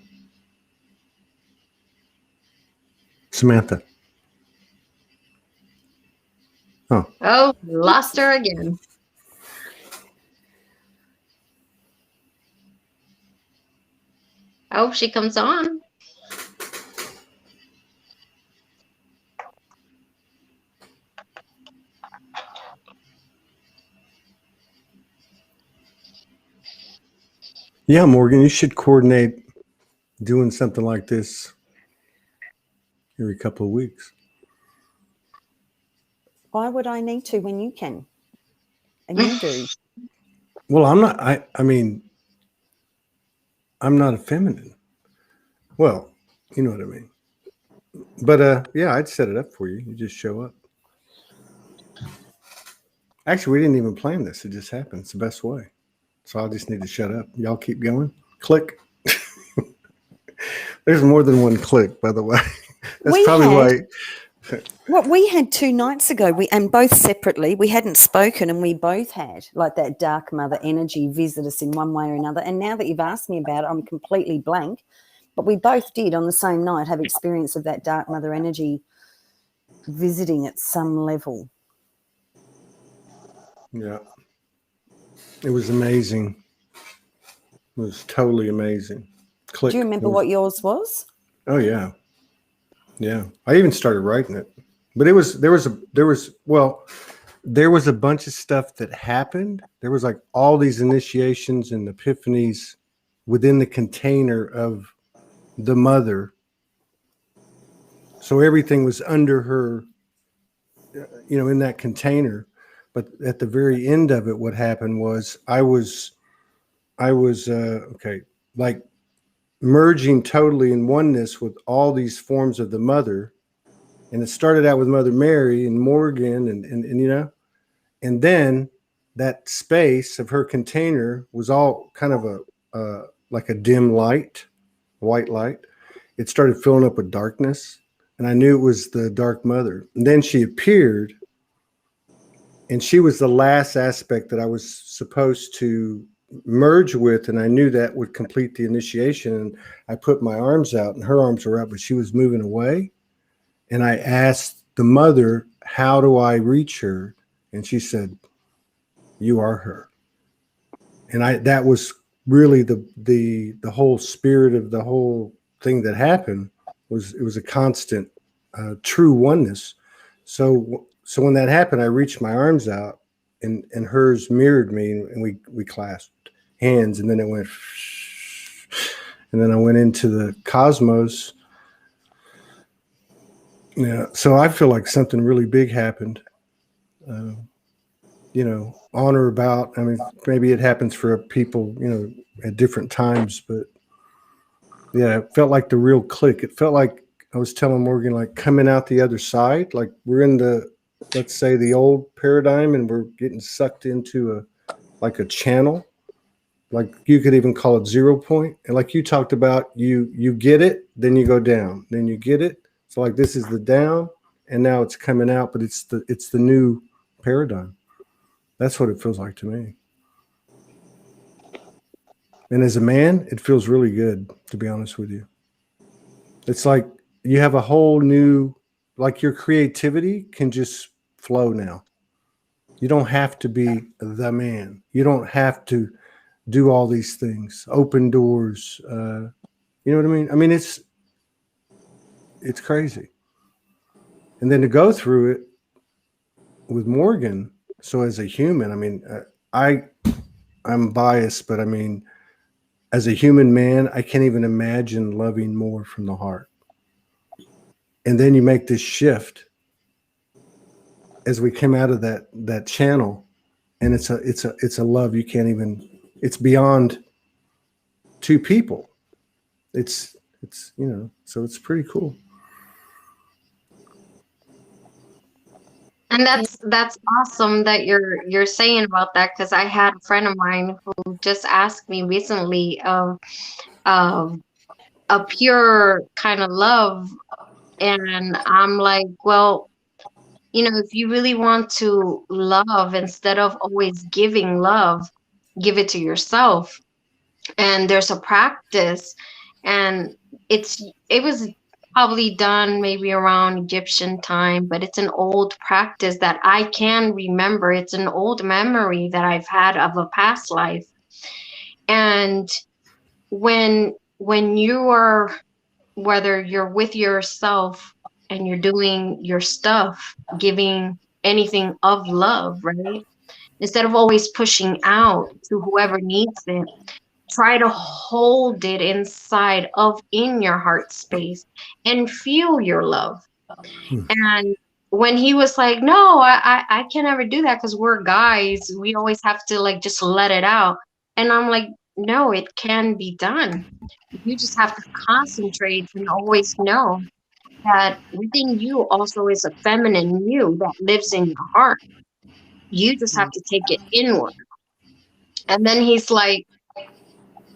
Oh, lost her again. Oh, she comes on. Yeah, Morgan, you should coordinate doing something like this every couple of weeks. Why would I need to when you can? And you do. Well, I'm not, I mean, I'm not a feminine. Well, you know what I mean. But yeah, I'd set it up for you. You just show up. Actually, we didn't even plan this. It just happened. It's the best way. So I'll just need to shut up. Y'all keep going. Click. There's more than one click, by the way. That's probably why. Well, we had 2 nights ago, and both separately, we hadn't spoken, and we both had like that dark mother energy visit us in one way or another. And now that you've asked me about it, I'm completely blank. But we both did on the same night have experience of that dark mother energy visiting at some level. Yeah. It was amazing. It was totally amazing. Click. Do you remember what yours was? Oh, yeah. Yeah. I even started writing it. But there was a bunch of stuff that happened. There was like all these initiations and epiphanies within the container of the mother. So everything was under her, in that container. But at the very end of it, what happened was I was like merging totally in oneness with all these forms of the mother. And it started out with Mother Mary and Morgan and and then that space of her container was all kind of like a dim light, white light. It started filling up with darkness, and I knew it was the Dark Mother. And then she appeared, and she was the last aspect that I was supposed to merge with, and I knew that would complete the initiation. And I put my arms out, and her arms were up, but she was moving away. And I asked the mother, how do I reach her? And she said, you are her. And that was really the whole spirit of the whole thing that happened. It was a constant, true oneness. So when that happened, I reached my arms out, and hers mirrored me, and we clasped hands, and then it went, and then I went into the cosmos. Yeah, so I feel like something really big happened, on or about. I mean, maybe it happens for people, at different times, but yeah, it felt like the real click. It felt like I was telling Morgan, like coming out the other side, like we're in let's say the old paradigm, and we're getting sucked into a channel. Like you could even call it 0 point. And like you talked about, you get it, then you go down, then you get it. So like this is the down, and now it's coming out, but it's the new paradigm. That's what it feels like to me. And as a man, it feels really good, to be honest with you. It's like you have a whole new, like your creativity can just flow now. You don't have to be the man. You don't have to do all these things, open doors. You know what I mean? I mean, it's crazy. And then to go through it with Morgan. So as a human, I mean, I'm biased, but I mean, as a human man, I can't even imagine loving more from the heart. And then you make this shift as we come out of that channel, and it's a love you can't even. It's beyond two people. It's so it's pretty cool. And that's awesome that you're saying about that, because I had a friend of mine who just asked me recently of a pure kind of love, and I'm like, well, if you really want to love, instead of always giving love, give it to yourself. And there's a practice, and it was probably done maybe around Egyptian time, but it's an old practice that I can remember. It's an old memory that I've had of a past life. And when you are, whether you're with yourself and you're doing your stuff, giving anything of love, right? Instead of always pushing out to whoever needs it, try to hold it in your heart space and feel your love. And when he was like, no, I can never do that because we're guys, we always have to like just let it out. And I'm like, no, it can be done. You just have to concentrate and always know that within you also is a feminine you that lives in your heart. You just have to take it inward. And then he's like,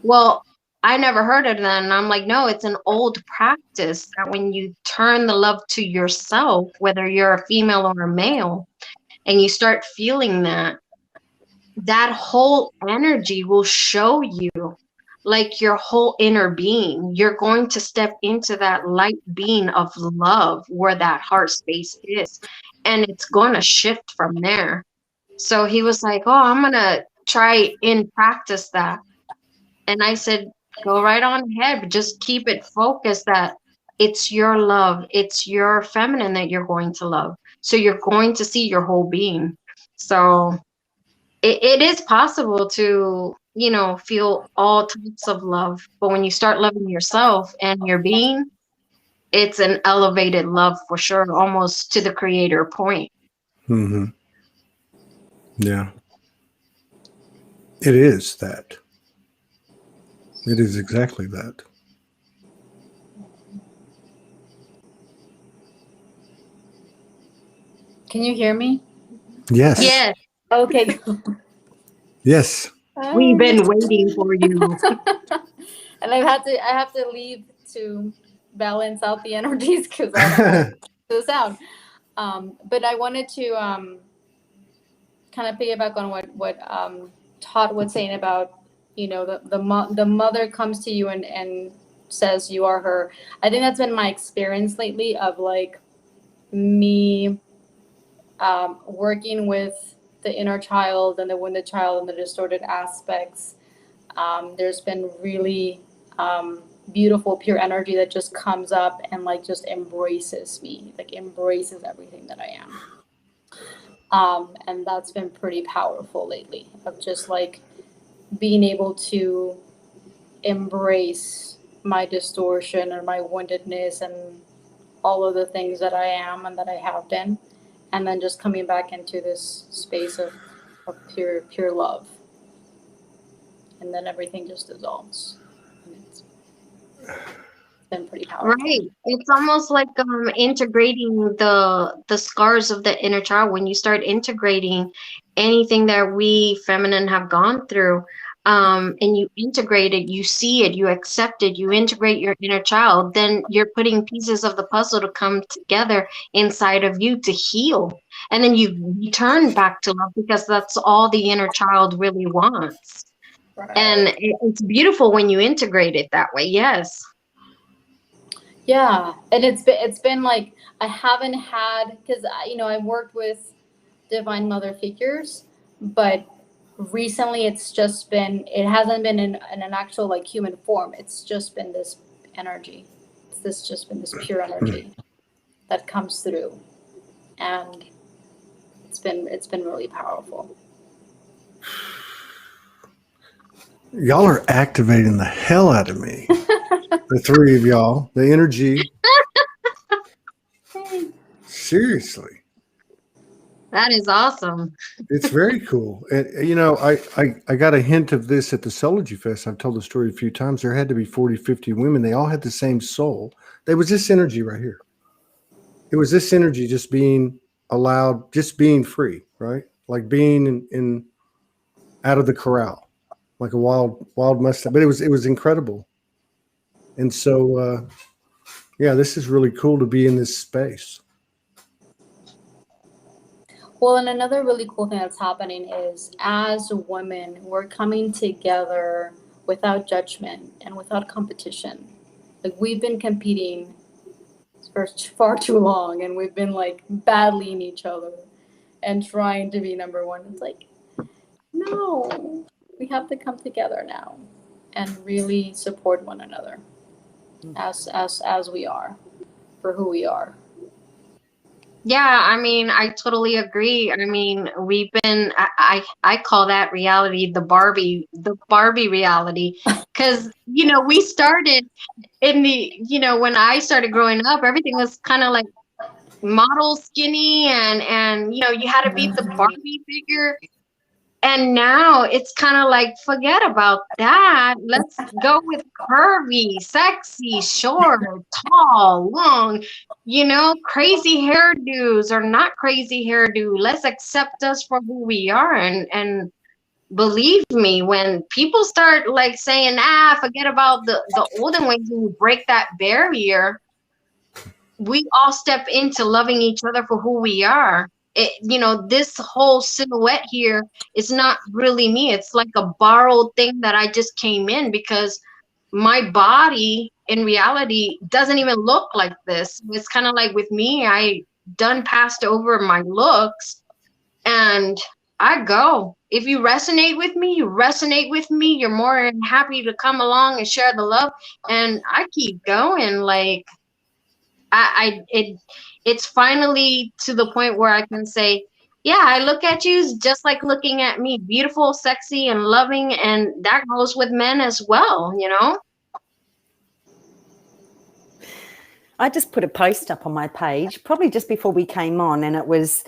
well, I never heard of that. And I'm like, no, it's an old practice that when you turn the love to yourself, whether you're a female or a male, and you start feeling that whole energy will show you like your whole inner being. You're going to step into that light being of love where that heart space is. And it's going to shift from there. So he was like, oh, I'm going to try and practice that. And I said, go right on ahead, but just keep it focused that it's your love. It's your feminine that you're going to love. So you're going to see your whole being. So it is possible to, you know, feel all types of love. But when you start loving yourself and your being, it's an elevated love for sure, almost to the creator point. Mm-hmm. Yeah. It is that. It is exactly that. Can you hear me? Yes. Yes, Okay. Yes. we've been waiting for you. And I have to leave to balance out the energies because I don't want to sound. But I wanted to kind of piggyback on what Todd was saying about, you know, the mother comes to you and says you are her. I think that's been my experience lately of like me working with the inner child and the wounded child and the distorted aspects. There's been really beautiful, pure energy that just comes up and like just embraces me, like embraces everything that I am. And that's been pretty powerful lately, of just like being able to embrace my distortion or my woundedness and all of the things that I am and that I have been, and then just coming back into this space of pure love. And then everything just dissolves. And it's been pretty powerful. Right. It's almost like integrating the scars of the inner child. When you start integrating anything that we feminine have gone through, and you integrate it, you see it, you accept it, you integrate your inner child, then you're putting pieces of the puzzle to come together inside of you to heal. And then you return back to love because that's all the inner child really wants. Right. And it's beautiful when you integrate it that way. Yes. Yeah, and it's been like I haven't had, because you know, I worked with divine mother figures, but recently it's just been, it hasn't been in an actual like human form. It's just been this energy. It's just been this pure energy that comes through, and it's been really powerful. Y'all are activating the hell out of me. The three of y'all, the energy. Seriously. That is awesome. It's very cool. And, you know, I got a hint of this at the Soulogy Fest. I've told the story a few times. There had to be 40, 50 women. They all had the same soul. There was this energy right here. It was this energy just being allowed, just being free, right? Like being in out of the corral, like a wild Mustang. But it was incredible. And so, yeah, this is really cool to be in this space. Well, and another really cool thing that's happening is, as women, we're coming together without judgment and without competition. Like, we've been competing for far too long, and we've been like battling each other and trying to be number one. It's like, no, we have to come together now and really support one another as we are, for who we are. Yeah, I mean, I totally agree. I mean, we've been, I call that reality the Barbie reality. Because, you know, we started in the, you know, when I started growing up, everything was kind of like model skinny and, you know, you had to be the Barbie figure. And now it's kind of like, forget about that. Let's go with curvy, sexy, short, tall, long, you know, crazy hairdos or not crazy hairdo. Let's accept us for who we are. And believe me, when people start like saying, forget about the olden ways, and you break that barrier, we all step into loving each other for who we are. You know, this whole silhouette here is not really me. It's like a borrowed thing that I just came in because my body in reality doesn't even look like this. It's kind of like with me, I done passed over my looks and I go. If you resonate with me, you resonate with me. You're more than happy to come along and share the love. And I keep going. Like, it's finally to the point where I can say, yeah, I look at you just like looking at me, beautiful, sexy, and loving, and that goes with men as well, you know? I just put a post up on my page, probably just before we came on, and it was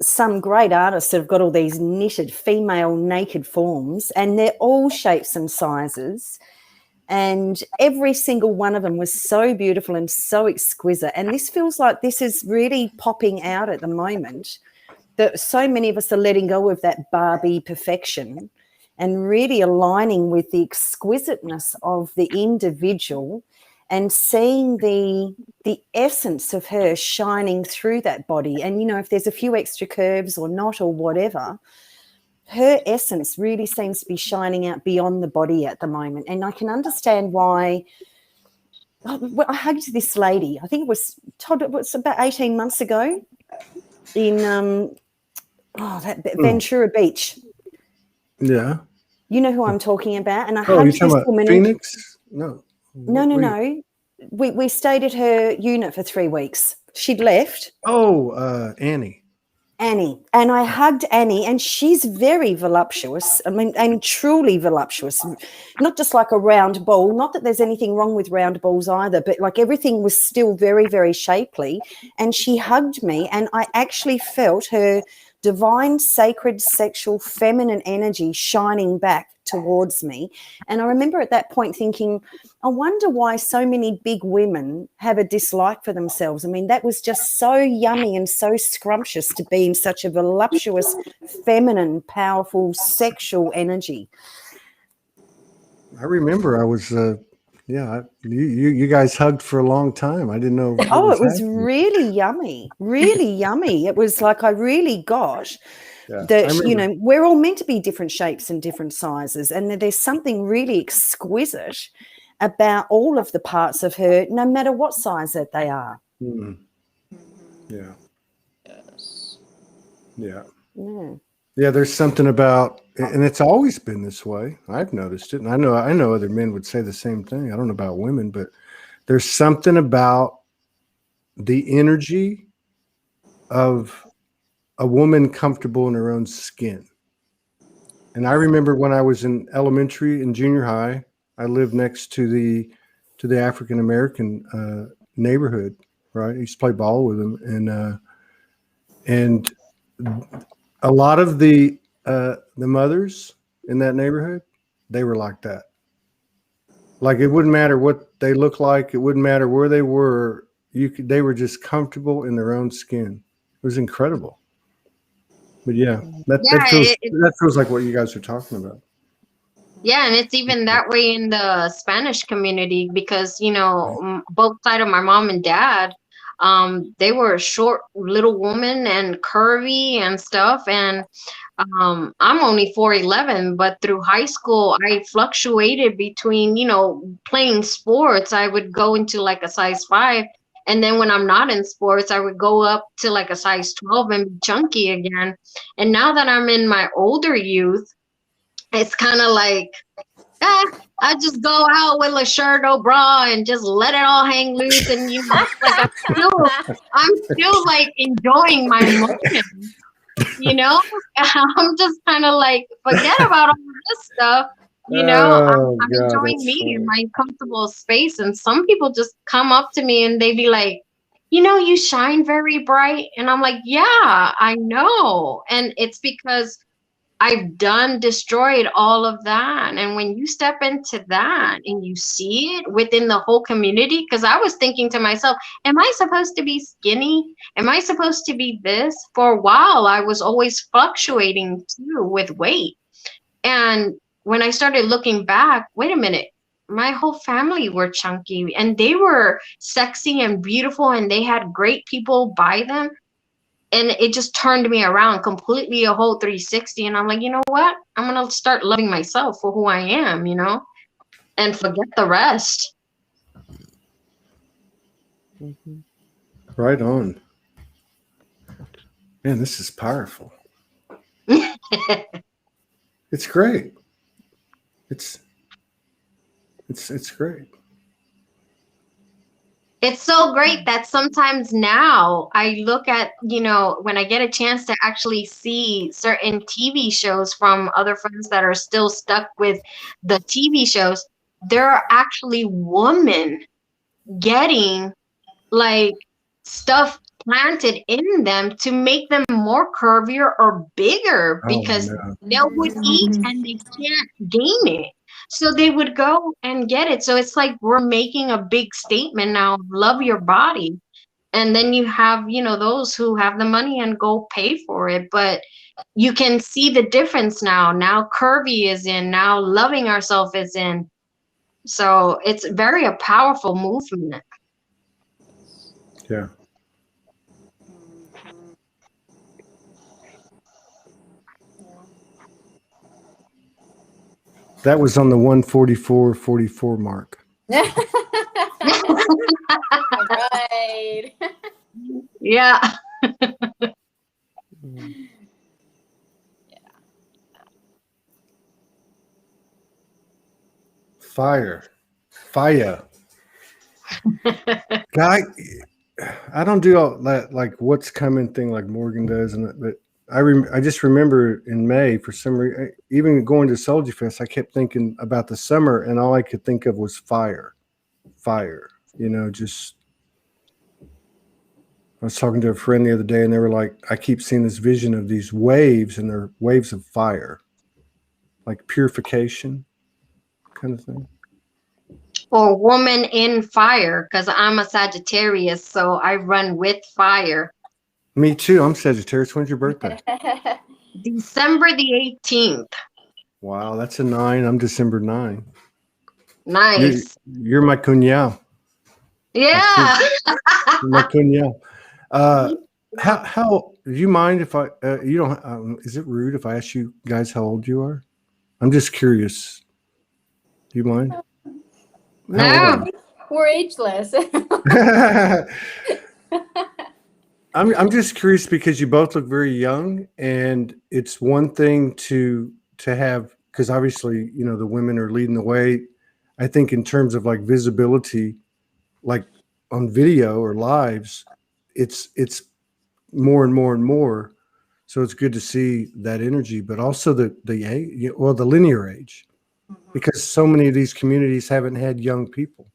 some great artists that have got all these knitted female naked forms, and they're all shapes and sizes. And every single one of them was so beautiful and so exquisite. And this feels like this is really popping out at the moment, that so many of us are letting go of that Barbie perfection and really aligning with the exquisiteness of the individual and seeing the essence of her shining through that body. And, you know, if there's a few extra curves or not or whatever, her essence really seems to be shining out beyond the body at the moment. And I can understand why. I hugged this lady, I think it was, Todd, it was about 18 months ago in Ventura Beach. Yeah. You know who I'm talking about. And I Oh, you're hugged talking this about woman. Phoenix? No. No. We stayed at her unit for 3 weeks. She'd left. Oh, Annie. And I hugged Annie, and she's very voluptuous. I mean, and truly voluptuous, not just like a round ball. Not that there's anything wrong with round balls either, but like everything was still very, very shapely. And she hugged me, and I actually felt her divine, sacred, sexual, feminine energy shining back towards me. And I remember at that point thinking, I wonder why so many big women have a dislike for themselves. I mean, that was just so yummy and so scrumptious to be in such a voluptuous, feminine, powerful, sexual energy. I remember I was, you guys hugged for a long time. I didn't know. Oh, it was really yummy, really yummy. It was like I really got that, you know, we're all meant to be different shapes and different sizes, and there's something really exquisite about all of the parts of her, no matter what size that they are. Mm. Yeah. Yes. Yeah. Yeah. Yeah, there's something about, and it's always been this way. I've noticed it, and I know other men would say the same thing. I don't know about women, but there's something about the energy of a woman comfortable in her own skin. And I remember when I was in elementary and junior high, I lived next to the African American neighborhood. Right, I used to play ball with them, and a lot of the mothers in that neighborhood, they were like that. Like, it wouldn't matter what they looked like, it wouldn't matter where they were. They were just comfortable in their own skin. It was incredible. But that feels like what you guys are talking about. Yeah, and it's even that way in the Spanish community because, you know, both sides of my mom and dad, they were a short little woman and curvy and stuff. And I'm only 4'11", but through high school, I fluctuated between, you know, playing sports. I would go into like a size 5. And then when I'm not in sports, I would go up to like a size 12 and be chunky again. And now that I'm in my older youth, it's kind of like, I just go out with a shirt or bra and just let it all hang loose. And you know, like I'm still like enjoying my emotions, you know? I'm just kind of like, forget about all this stuff. You know, I'm enjoying me in my comfortable space. And some people just come up to me and they be like, you know, you shine very bright. And I'm like, yeah, I know. And it's because I've destroyed all of that. And when you step into that and you see it within the whole community, because I was thinking to myself, am I supposed to be skinny? Am I supposed to be this? For a while, I was always fluctuating too with weight. And when I started looking back, wait a minute, my whole family were chunky and they were sexy and beautiful and they had great people by them. And it just turned me around completely, a whole 360. And I'm like, you know what? I'm going to start loving myself for who I am, you know, and forget the rest. Mm-hmm. Right on. Man, this is powerful. It's great. It's great. It's so great that sometimes now I look at, when I get a chance to actually see certain TV shows from other friends that are still stuck with the TV shows, there are actually women getting like stuff planted in them to make them more curvier or bigger Oh because no. they would eat and they can't gain it. So they would go and get it. So it's like we're making a big statement now, love your body. And then you have, those who have the money and go pay for it. But you can see the difference now. Now curvy is in, now loving ourselves is in. So it's very a powerful movement. Yeah. That was on the 144.44 mark. Right. Yeah. Fire. Guy, I don't do all that like what's coming thing like Morgan does, but I just remember in May for some reason, even going to Soulogy Fest, I kept thinking about the summer, and all I could think of was fire. Just I was talking to a friend the other day, and they were like, I keep seeing this vision of these waves, and they're waves of fire, like purification kind of thing. Or woman in fire, because I'm a Sagittarius, so I run with fire. Me too. I'm Sagittarius. When's your birthday? December the 18th. Wow, that's a 9. I'm December 9. Nice. You're my kunyao. Yeah. My kunyao. How do you mind if I? You don't. Is it rude if I ask you guys how old you are? I'm just curious. Do you mind? No. We're ageless. I'm just curious because you both look very young, and it's one thing to have, because obviously the women are leading the way. I think in terms of like visibility, like on video or lives, it's more and more and more. So it's good to see that energy, but also the age, the linear age, because so many of these communities haven't had young people.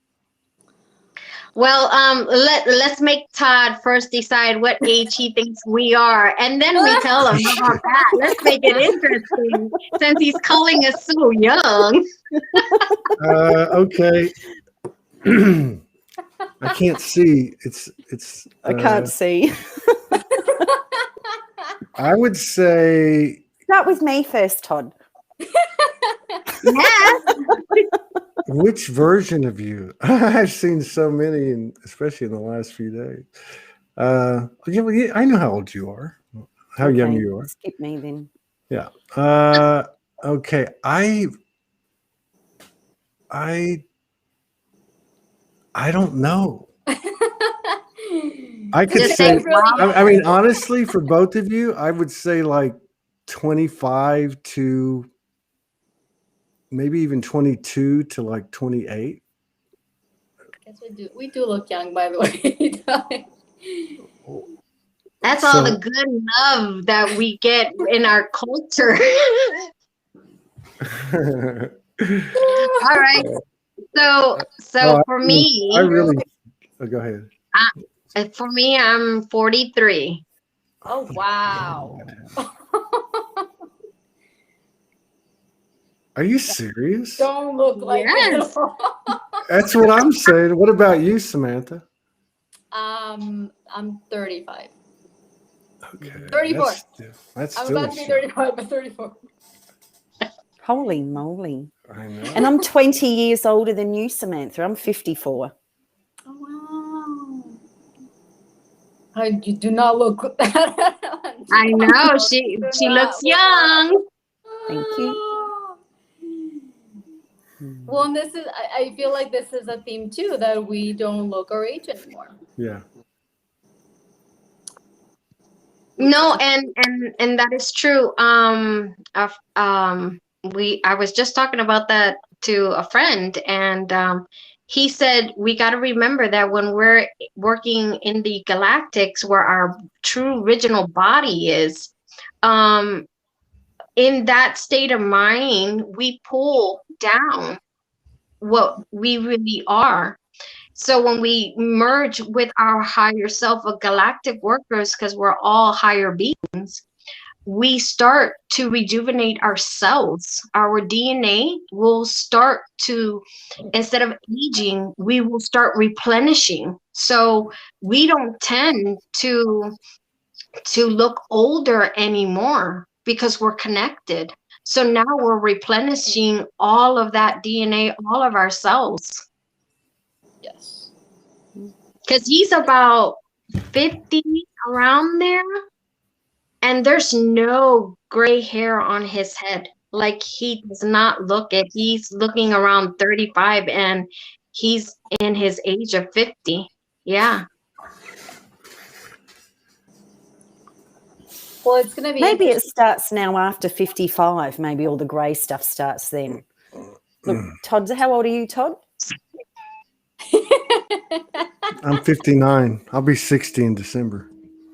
Well, let's make Todd first decide what age he thinks we are, and then we tell him. How about that? Let's make it interesting, since he's calling us so young. Okay. I can't see. It's. I can't see. I would say. Start with me first, Todd. Yeah. Which version of you? I've seen so many, and especially in the last few days. Yeah, I know how old you are. How young you are. Skip me then. Yeah. Okay. I don't know. I could Just say. really I mean, honestly, for both of you, I would say like 25 to maybe even 22 to like 28. Yes, we do look young, by the way. That's all the good love that we get in our culture. All right. So for me, I really go ahead. For me, I'm 43. Oh wow. Are you serious? Don't look like Yes. That's what I'm saying. What about you, Samantha? I'm 35. Okay. 34. That's I'm still about to be 35, but 34. Holy moly. I know. And I'm 20 years older than you, Samantha. I'm 54. Oh wow. You do not look. I know she looks young. Thank you. Well, and this is, I feel like this is a theme too, that we don't look our age anymore. Yeah. No, and that is true. I was just talking about that to a friend, and he said we got to remember that when we're working in the galactics, where our true original body is, in that state of mind, we pull down what we really are. So when we merge with our higher self of galactic workers, because we're all higher beings, we start to rejuvenate ourselves. Our DNA will start to, instead of aging, we will start replenishing. So we don't tend to look older anymore because we're connected. So now we're replenishing all of that DNA, all of our cells. Yes. Because he's about 50, around there, and there's no gray hair on his head. Like, he does not look it. He's looking around 35, and he's in his age of 50. Yeah. Well, it's going to be Maybe it interesting. starts now after 55. Maybe all the grey stuff starts then. Look, Todd, how old are you, Todd? I'm 59. I'll be 60 in December.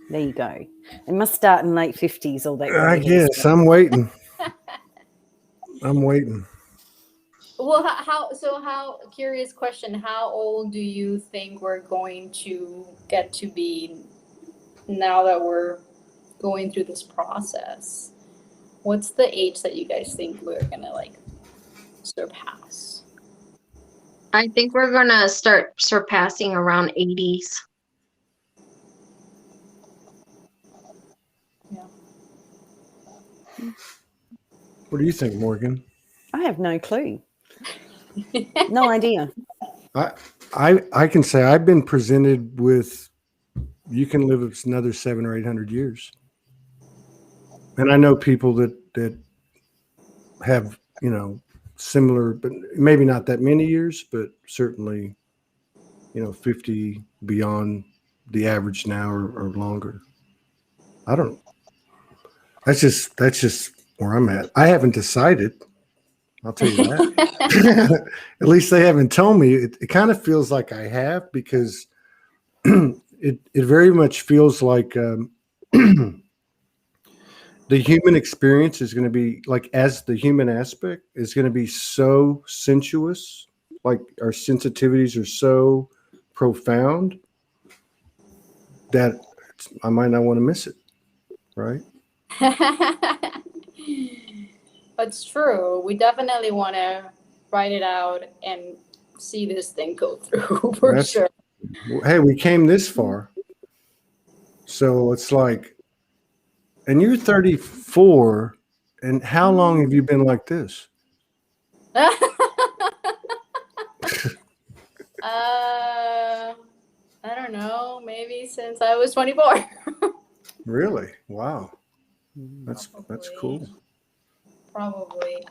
There you go. It must start in late 50s, all that. I grey hair guess. stuff. I'm waiting. I'm waiting. Well, how curious question, how old do you think we're going to get to be now that we're going through this process? What's the age that you guys think we're gonna like surpass? I think we're going to start surpassing around 80s. Yeah. What do you think, Morgan? I have no clue. No idea. I can say I've been presented with, you can live another 700 or 800 years. And I know people that have, similar, but maybe not that many years, but certainly, 50 beyond the average now or longer. I don't know. That's just where I'm at. I haven't decided. I'll tell you that. At least they haven't told me. It kind of feels like I have, because it very much feels like the human experience is going to be like, as the human aspect is going to be so sensuous, like our sensitivities are so profound that I might not want to miss it. Right. That's true. We definitely want to write it out and see this thing go through for sure. Hey, we came this far. So it's like, and you're 34, and how long have you been like this? I don't know, maybe since I was 24. Really? Wow. That's cool. Probably.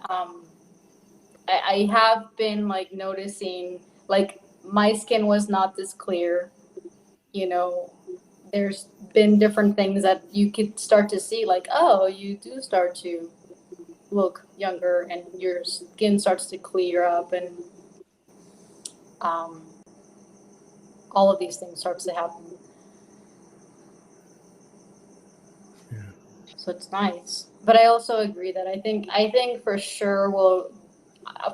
I have been like noticing, like, my skin was not this clear. There's been different things that you could start to see, like, oh, you do start to look younger and your skin starts to clear up, and all of these things starts to happen. Yeah. So it's nice. But I also agree that I think for sure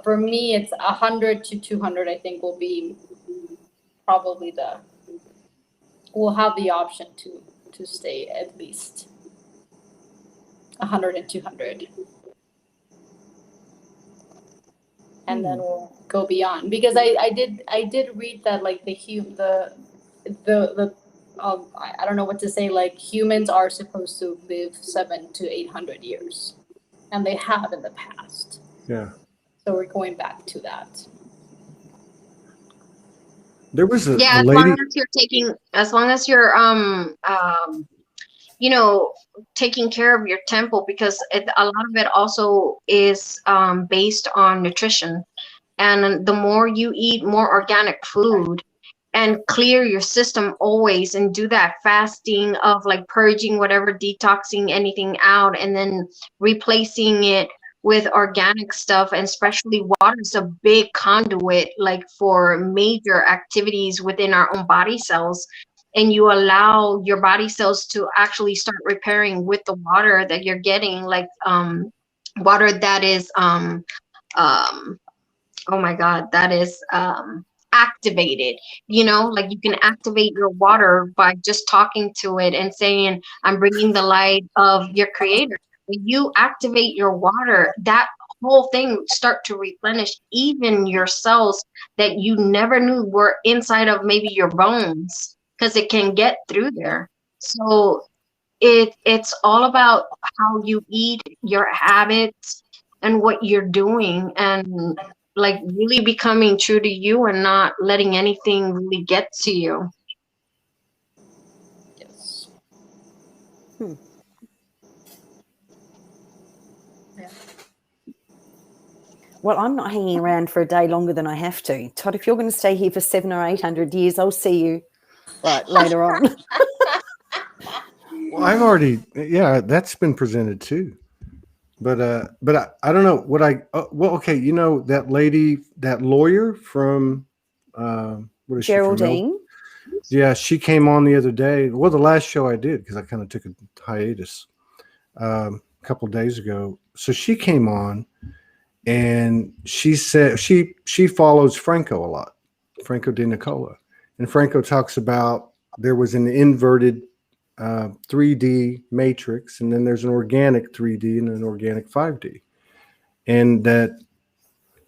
for me it's 100 to 200. I think will be probably we'll have the option to stay at least 100 and 200, and then we'll go beyond, because I did read that, like, I don't know what to say, like, humans are supposed to live 700 to 800 years, and they have in the past. Yeah. So we're going back to that. There was a lady. As long as you're taking care of your temple, because a lot of it also is based on nutrition, and the more you eat more organic food and clear your system always, and do that fasting of like purging whatever, detoxing anything out, and then replacing it with organic stuff, and especially water is a big conduit, like for major activities within our own body cells. And you allow your body cells to actually start repairing with the water that you're getting, like water that is um oh my god, that is activated. Like you can activate your water by just talking to it and saying, I'm bringing the light of your creator. When you activate your water, that whole thing start to replenish even your cells that you never knew were inside of maybe your bones, because it can get through there. So it's all about how you eat, your habits, and what you're doing, and like really becoming true to you and not letting anything really get to you. Yes. Yeah. Well, I'm not hanging around for a day longer than I have to. Todd, if you're going to stay here for 700 or 800 years, I'll see you later on. Well, I've already, yeah, that's been presented too. But I don't know what well, okay, that lady, that lawyer from what is she from? Geraldine. Yeah, she came on the other day. Well, the last show I did, because I kind of took a hiatus a couple of days ago. So she came on, and she said she follows Franco a lot, Franco de Nicola, and Franco talks about there was an inverted 3D matrix, and then there's an organic 3D and an organic 5D, and that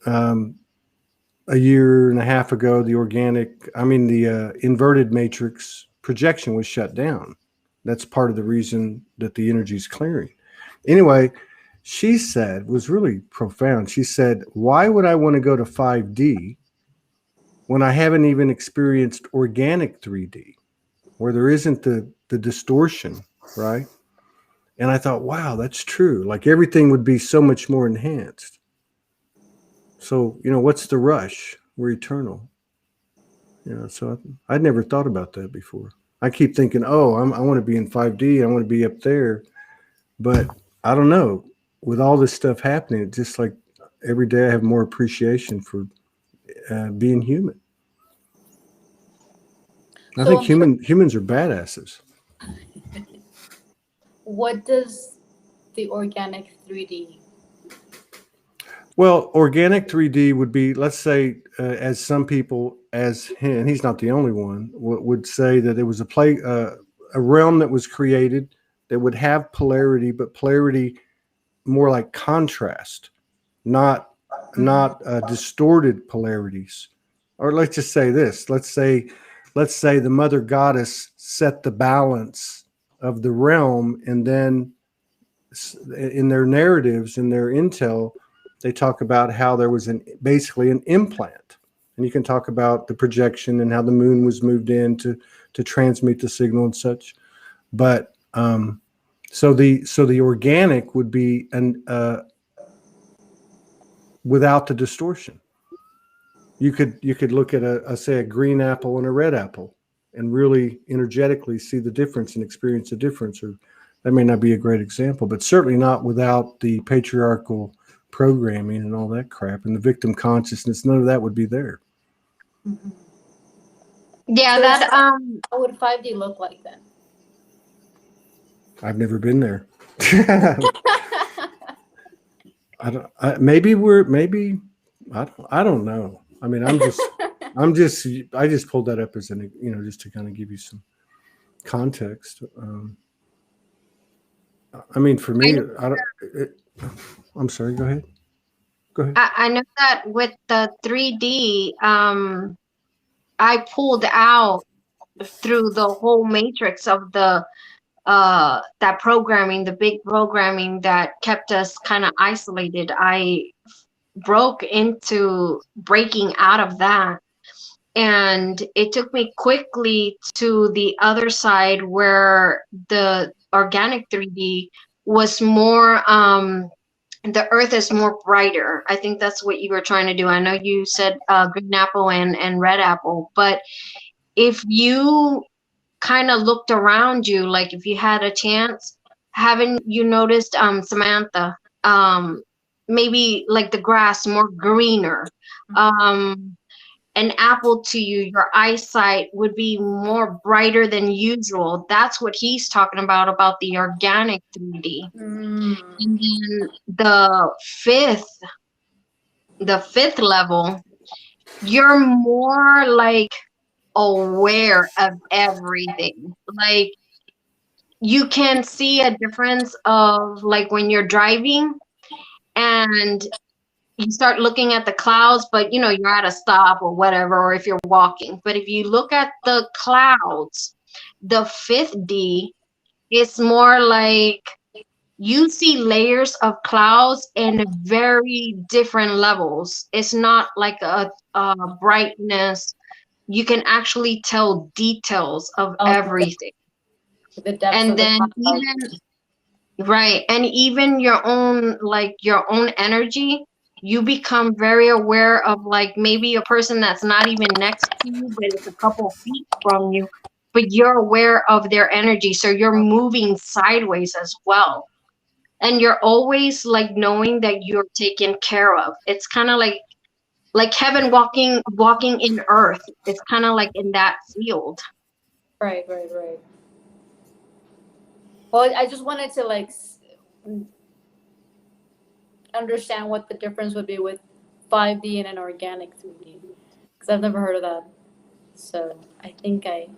a year and a half ago, the inverted matrix projection was shut down. That's part of the reason that the energy is clearing. Anyway, she said, was really profound. She said, why would I want to go to 5D when I haven't even experienced organic 3D, where there isn't the distortion, right? And I thought, wow, that's true. Like everything would be so much more enhanced. So, what's the rush? We're eternal. So I'd never thought about that before. I keep thinking, oh, I want to be in 5D. I want to be up there. But I don't know. With all this stuff happening, it's just like every day I have more appreciation for being human. I think humans are badasses. What does the organic 3D? Well, organic 3D would be, let's say, as some people, as him, and he's not the only one, would say that it was a realm that was created that would have polarity, but polarity more like contrast, not distorted polarities. Or let's just say this. Let's say the mother goddess set the balance of the realm, and then in their narratives, in their intel, they talk about how there was basically an implant, and you can talk about the projection and how the moon was moved in to transmit the signal and such. But so the organic would be without the distortion. You could look at a green apple and a red apple and really energetically see the difference and experience the difference. Or that may not be a great example, but certainly not without the patriarchal programming and all that crap and the victim consciousness. None of that would be there. Mm-hmm. Yeah, So that how would 5D look like then? I've never been there. I don't know. I mean, I just pulled that up as just to kind of give you some context. I mean, for me, I'm sorry. Go ahead. I know that with the 3D, I pulled out through the whole matrix of that programming, the big programming that kept us kind of isolated. I broke into breaking out of that, and it took me quickly to the other side where the organic 3D was more the earth is more brighter. I think that's what you were trying to do. I know you said green apple and red apple, but if you kind of looked around you, like if you had a chance, haven't you noticed Samantha, maybe like the grass more greener. An apple to you, your eyesight would be more brighter than usual. That's what he's talking about the organic 3D. And then the fifth level, you're more like aware of everything. Like you can see a difference of like when you're driving and you start looking at the clouds, but you know, you're at a stop or whatever, or if you're walking. But if you look at the clouds, the 5D is more like you see layers of clouds in very different levels. It's not like a brightness. You can actually tell details of everything. The depths And of the then cloud. right, and even your own energy, you become very aware of like maybe a person that's not even next to you, but it's a couple feet from you, but you're aware of their energy, so you're moving sideways as well, and you're always like knowing that you're taken care of. It's kind of like heaven walking in earth. It's kind of like in that field. Right. Well, I just wanted to like understand what the difference would be with 5D and an organic 3D, because I've never heard of that. So I think I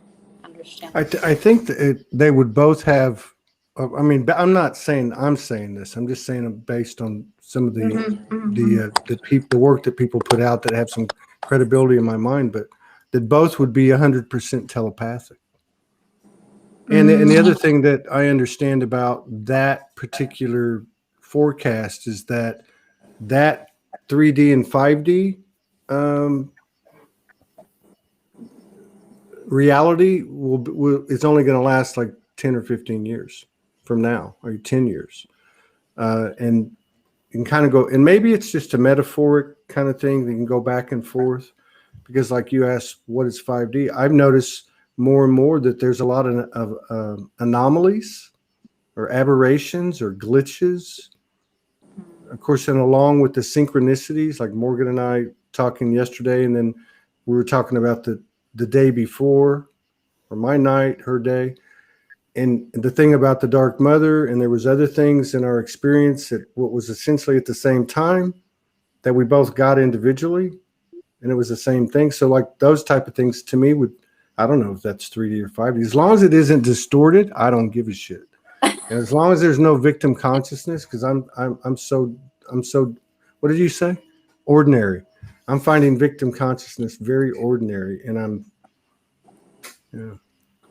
understand. I think that they would both have. I mean, I'm not saying I'm saying this. I'm just saying it based on some of the work that people put out that have some credibility in my mind, but that both would be 100% telepathic. And the other thing that I understand about that particular forecast is that 3D and 5D reality is only going to last like 10 or 15 years from now, or 10 years. And you can kind of go, and maybe it's just a metaphoric kind of thing that can go back and forth, because like you asked, what is 5D? I've noticed more and more that there's a lot of anomalies or aberrations or glitches. Of course, and along with the synchronicities, like Morgan and I talking yesterday, and then we were talking about the day before, or my night, her day. And the thing about the Dark Mother, and there was other things in our experience at what was essentially at the same time that we both got individually, and it was the same thing. So like those type of things to me would, I don't know if that's 3D or 5D. As long as it isn't distorted, I don't give a shit. And as long as there's no victim consciousness, because I'm so what did you say? Ordinary. I'm finding victim consciousness very ordinary, and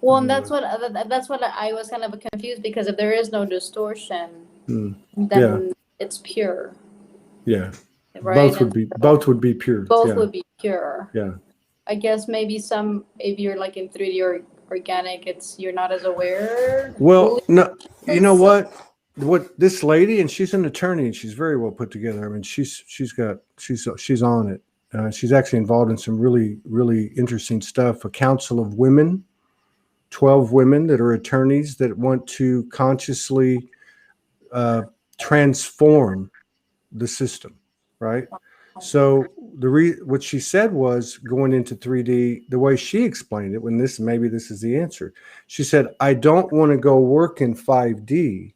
Well, and that's what I was kind of confused, because if there is no distortion, then it's pure. Yeah. Right. Both would be pure. Both would be pure. Yeah. I guess maybe if you're like in 3D or organic, you're not as aware. Well, no, you know what this lady, and she's an attorney, and she's very well put together. I mean, she's on it. She's actually involved in some really, really interesting stuff. A council of women, 12 women that are attorneys that want to consciously transform the system, right? So what she said was, going into 3D, the way she explained it, maybe this is the answer. She said, I don't want to go work in 5D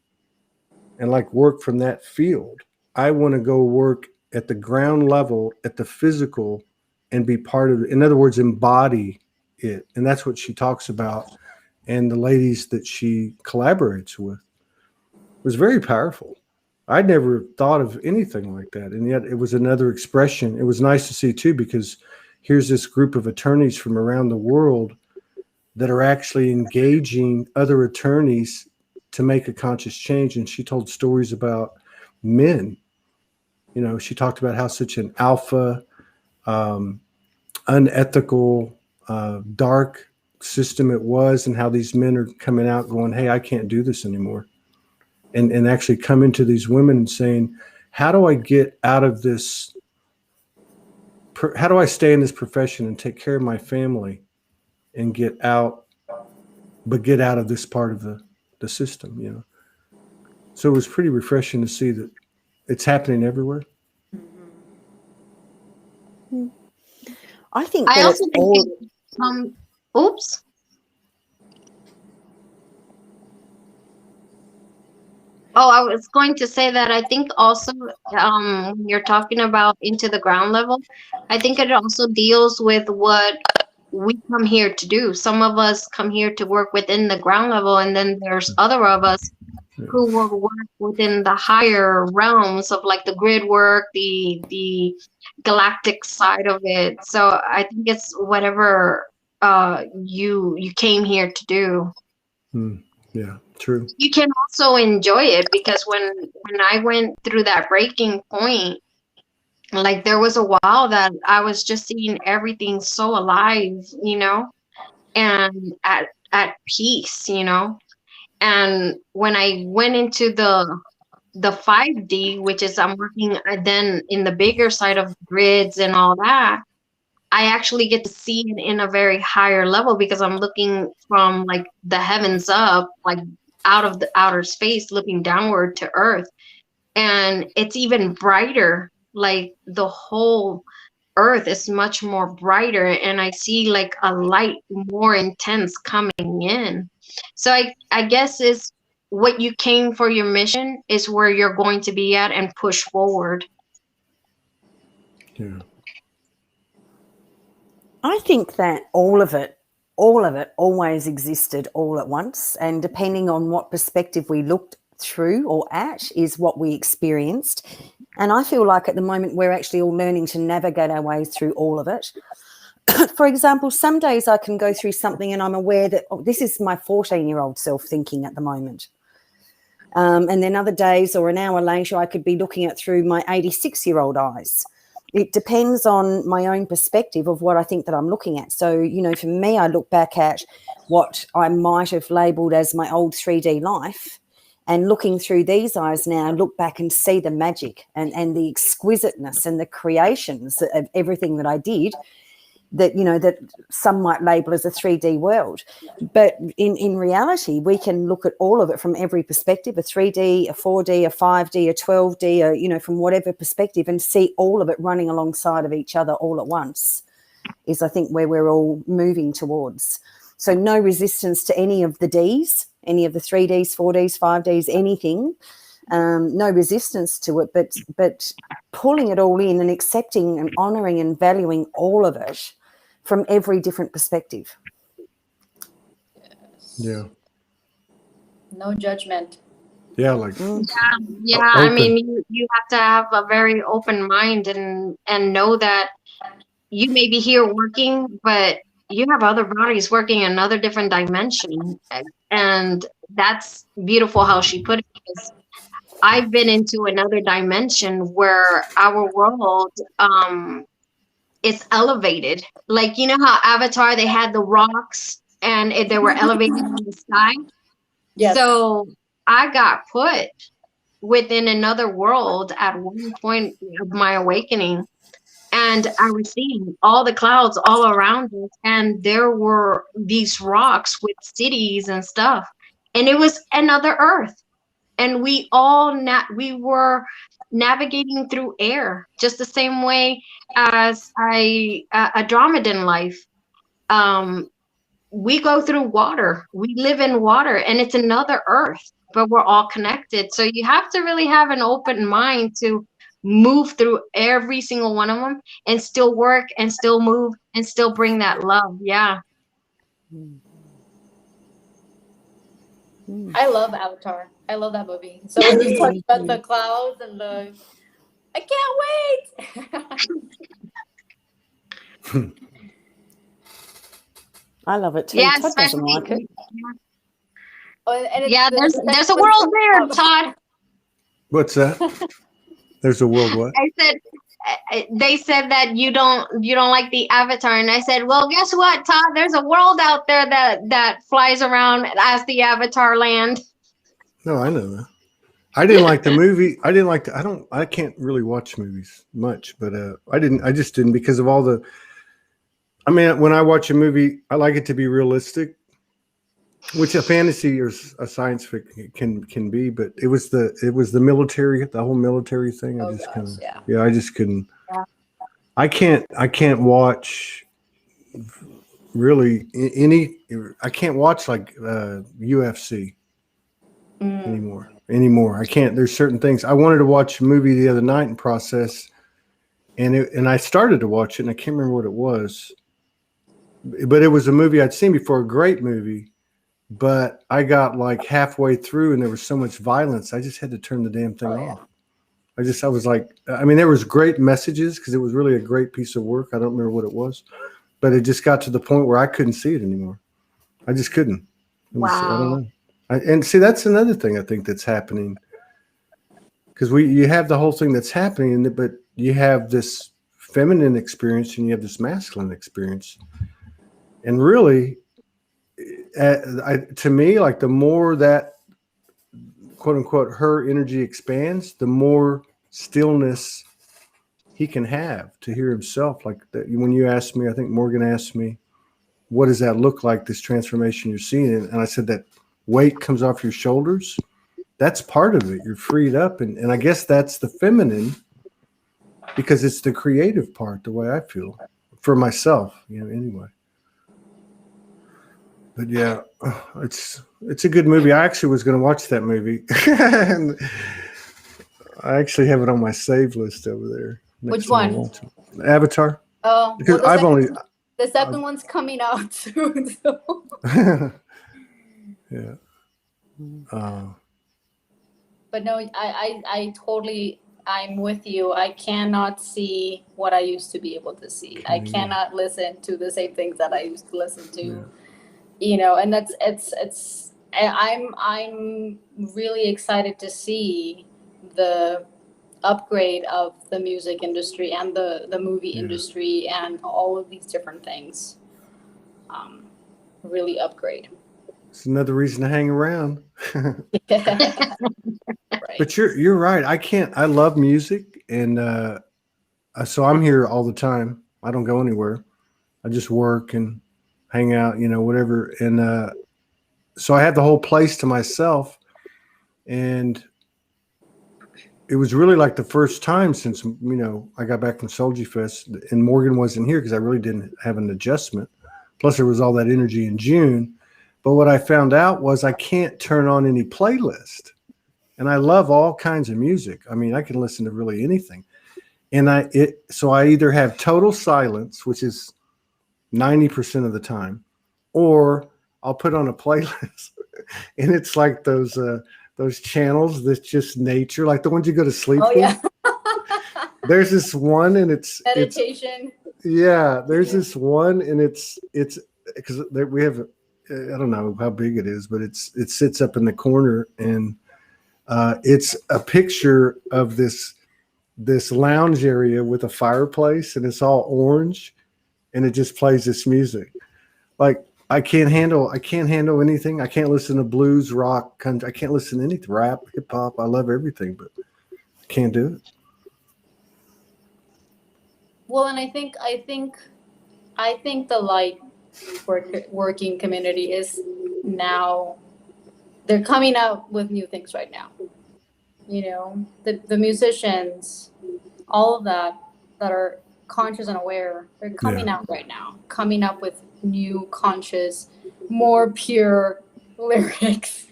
and like work from that field. I want to go work at the ground level, at the physical, and be part of it. In other words, embody it. And that's what she talks about. And the ladies that she collaborates with, was very powerful. I'd never thought of anything like that. And yet it was another expression. It was nice to see too, because here's this group of attorneys from around the world that are actually engaging other attorneys to make a conscious change. And she told stories about men. You know, she talked about how such an alpha, unethical, dark system it was, and how these men are coming out going, hey, I can't do this anymore. And actually come into these women and saying, how do I get out of this? How do I stay in this profession and take care of my family and get out of this part of the system, you know? So it was pretty refreshing to see that it's happening everywhere. I think I that also it's think all. oops. Oh, I was going to say that I think also when you're talking about into the ground level, I think it also deals with what we come here to do. Some of us come here to work within the ground level, and then there's other of us who will work within the higher realms of like the grid work, the galactic side of it. So I think it's whatever you came here to do. Yeah, true. You can also enjoy it, because when I went through that breaking point, like there was a while that I was just seeing everything so alive, and at peace, and when I went into the 5D, which is I'm working then in the bigger side of grids and all that, I actually get to see it in a very higher level, because I'm looking from like the heavens up, like out of the outer space, looking downward to earth. And it's even brighter. Like the whole earth is much more brighter, and I see like a light more intense coming in. So I guess is what you came for, your mission is where you're going to be at and push forward. Yeah. I think that all of it always existed all at once, and depending on what perspective we looked through or at is what we experienced. And I feel like at the moment we're actually all learning to navigate our way through all of it. For example, some days I can go through something and I'm aware that this is my 14-year-old self thinking at the moment. And then other days or an hour later I could be looking at through my 86-year-old eyes. It depends on my own perspective of what I think that I'm looking at. So, for me, I look back at what I might have labelled as my old 3D life, and looking through these eyes now, look back and see the magic and the exquisiteness and the creations of everything that I did, that that some might label as a 3D world. But in reality, we can look at all of it from every perspective, a 3D, a 4D, a 5D, a 12D, from whatever perspective, and see all of it running alongside of each other all at once is, I think, where we're all moving towards. So no resistance to any of the Ds, any of the 3Ds, 4Ds, 5Ds, anything. No resistance to it, but pulling it all in and accepting and honouring and valuing all of it from every different perspective. Yeah. No judgment. Yeah, like Yeah. I mean, you have to have a very open mind and know that you may be here working, but you have other bodies working in another different dimension. And that's beautiful how she put it, because I've been into another dimension where our world is elevated. Like, how Avatar, they had the rocks and they were elevated in the sky. Yes. So I got put within another world at one point of my awakening. And I was seeing all the clouds all around us, and there were these rocks with cities and stuff. And it was another Earth. And we were navigating through air, just the same way as a Andromedan life. We go through water. We live in water, and it's another Earth, but we're all connected. So you have to really have an open mind to move through every single one of them and still work and still move and still bring that love. Yeah. I love Avatar. I love that movie. So when you talk about the clouds and I can't wait. I love it too. Yeah, Todd doesn't like it. Oh, and Yeah, there's a world there, Todd. what's that? There's a world what? I said, they said that you don't like the Avatar, and I said, well, guess what, Todd? There's a world out there that flies around as the Avatar land. No, I know that. I didn't like the movie. I can't really watch movies much, but I just didn't because of all the, I mean, when I watch a movie, I like it to be realistic. which a fantasy or a science fiction can be, but it was the military, the whole military thing. I just kind of, I just couldn't. Yeah. I can't watch really any. I can't watch like UFC anymore. I can't. There's certain things. I wanted to watch a movie the other night and process, and I started to watch it, and I can't remember what it was, but it was a movie I'd seen before, a great movie. But I got like halfway through and there was so much violence. I just had to turn the damn thing off. I was like, I mean, there was great messages because it was really a great piece of work. I don't remember what it was, but it just got to the point where I couldn't see it anymore. I just couldn't. I don't know. And see, that's another thing I think that's happening, because you have the whole thing that's happening, but you have this feminine experience and you have this masculine experience. And really, to me, like the more that quote unquote her energy expands, the more stillness he can have to hear himself. Like when you asked me, I think Morgan asked me, what does that look like, this transformation you're seeing? And I said that weight comes off your shoulders. That's part of it. You're freed up. And I guess that's the feminine, because it's the creative part, the way I feel for myself, anyway. But yeah, it's a good movie. I actually was going to watch that movie. And I actually have it on my save list over there. Which one? Avatar. Oh, because the second one's coming out soon. So. Yeah. But no, I totally, I'm with you. I cannot see what I used to be able to see. I cannot listen to the same things that I used to listen to. Yeah. And I'm really excited to see the upgrade of the music industry and the movie industry and all of these different things. Really upgrade. It's another reason to hang around. Right. But you're right. I love music, and so I'm here all the time. I don't go anywhere. I just work and hang out, whatever. And so I had the whole place to myself, and it was really like the first time since, I got back from Soulogy Fest, and Morgan wasn't here because I really didn't have an adjustment. Plus there was all that energy in June. But what I found out was I can't turn on any playlist. And I love all kinds of music. I mean, I can listen to really anything. And so I either have total silence, which is 90% of the time, or I'll put on a playlist. And it's like those channels that's just nature, like the ones you go to sleep with. There's this one, and it's meditation. There's this one, and it's because we have, I don't know how big it is, but it sits up in the corner, and it's a picture of this lounge area with a fireplace, and it's all orange, and it just plays this music. Like I can't handle anything. I can't listen to blues, rock, country. I can't listen to anything, rap, hip hop. I love everything, but I can't do it. Well, and I think the light working community is now, they're coming out with new things right now. The musicians, all of that are conscious and aware, they're coming out right now, coming up with new conscious, more pure lyrics,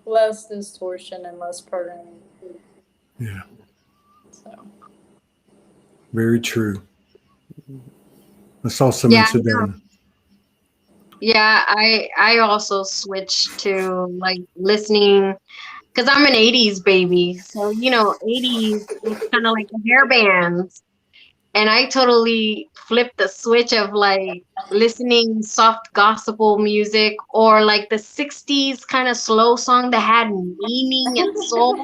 less distortion and less programming. Yeah. So. Very true. I saw some in Savannah. Yeah, I also switched to like listening, because I'm an 80s baby. So, 80s is kind of like the hair bands. And I totally flipped the switch of like listening soft gospel music, or like the 60s kind of slow song that had meaning and soul.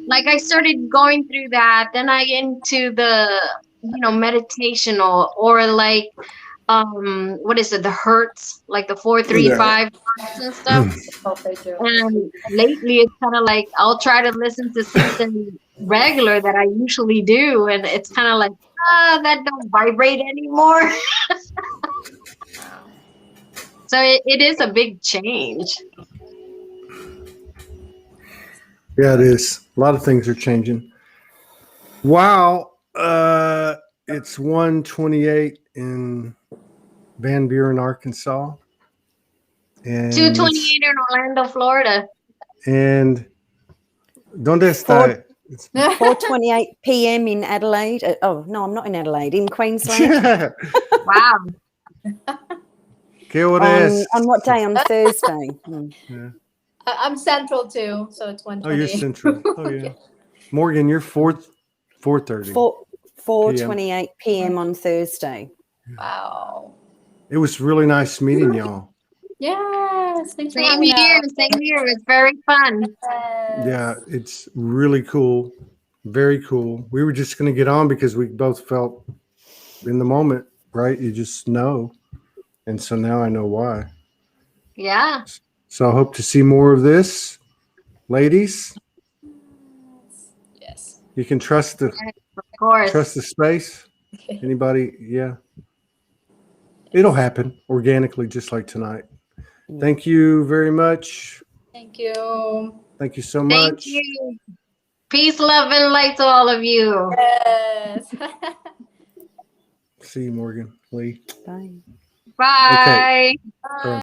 Like I started going through that. Then I into the, meditation or like, what is it? The hertz, like the 4-3-5 and stuff. And lately it's kind of like, I'll try to listen to something regular that I usually do. And it's kind of like, that don't vibrate anymore. So So it is a big change. Yeah, it is. A lot of things are changing. Wow. It's 1:28 in Van Buren, Arkansas. And 228 in Orlando, Florida. And ¿dónde está? 4:28 p.m. in Adelaide. Oh no, I'm not in Adelaide. In Queensland. Wow. ¿Qué hora es? On what day? On Thursday. Yeah. I'm central too, so it's 1:28. Oh, you're central. Oh, yeah. Morgan, you're 4:30. 4:28 p.m. on Thursday. Wow. It was really nice meeting y'all. Yes. Thanks for Same hanging here. out. Same here. It's very fun. Yes. Yeah, it's really cool. Very cool. We were just going to get on because we both felt in the moment, right? You just know. And so now I know why. Yeah. So I hope to see more of this. Ladies, Yes. you can trust the Of course. trust the space. Anybody? Yeah. It'll happen organically, just like tonight. Thank you very much. Thank you. Thank you so Thank much. you. Peace, love, and light to all of you. Yes. See you, Morgan Lee. Bye. Bye. Bye.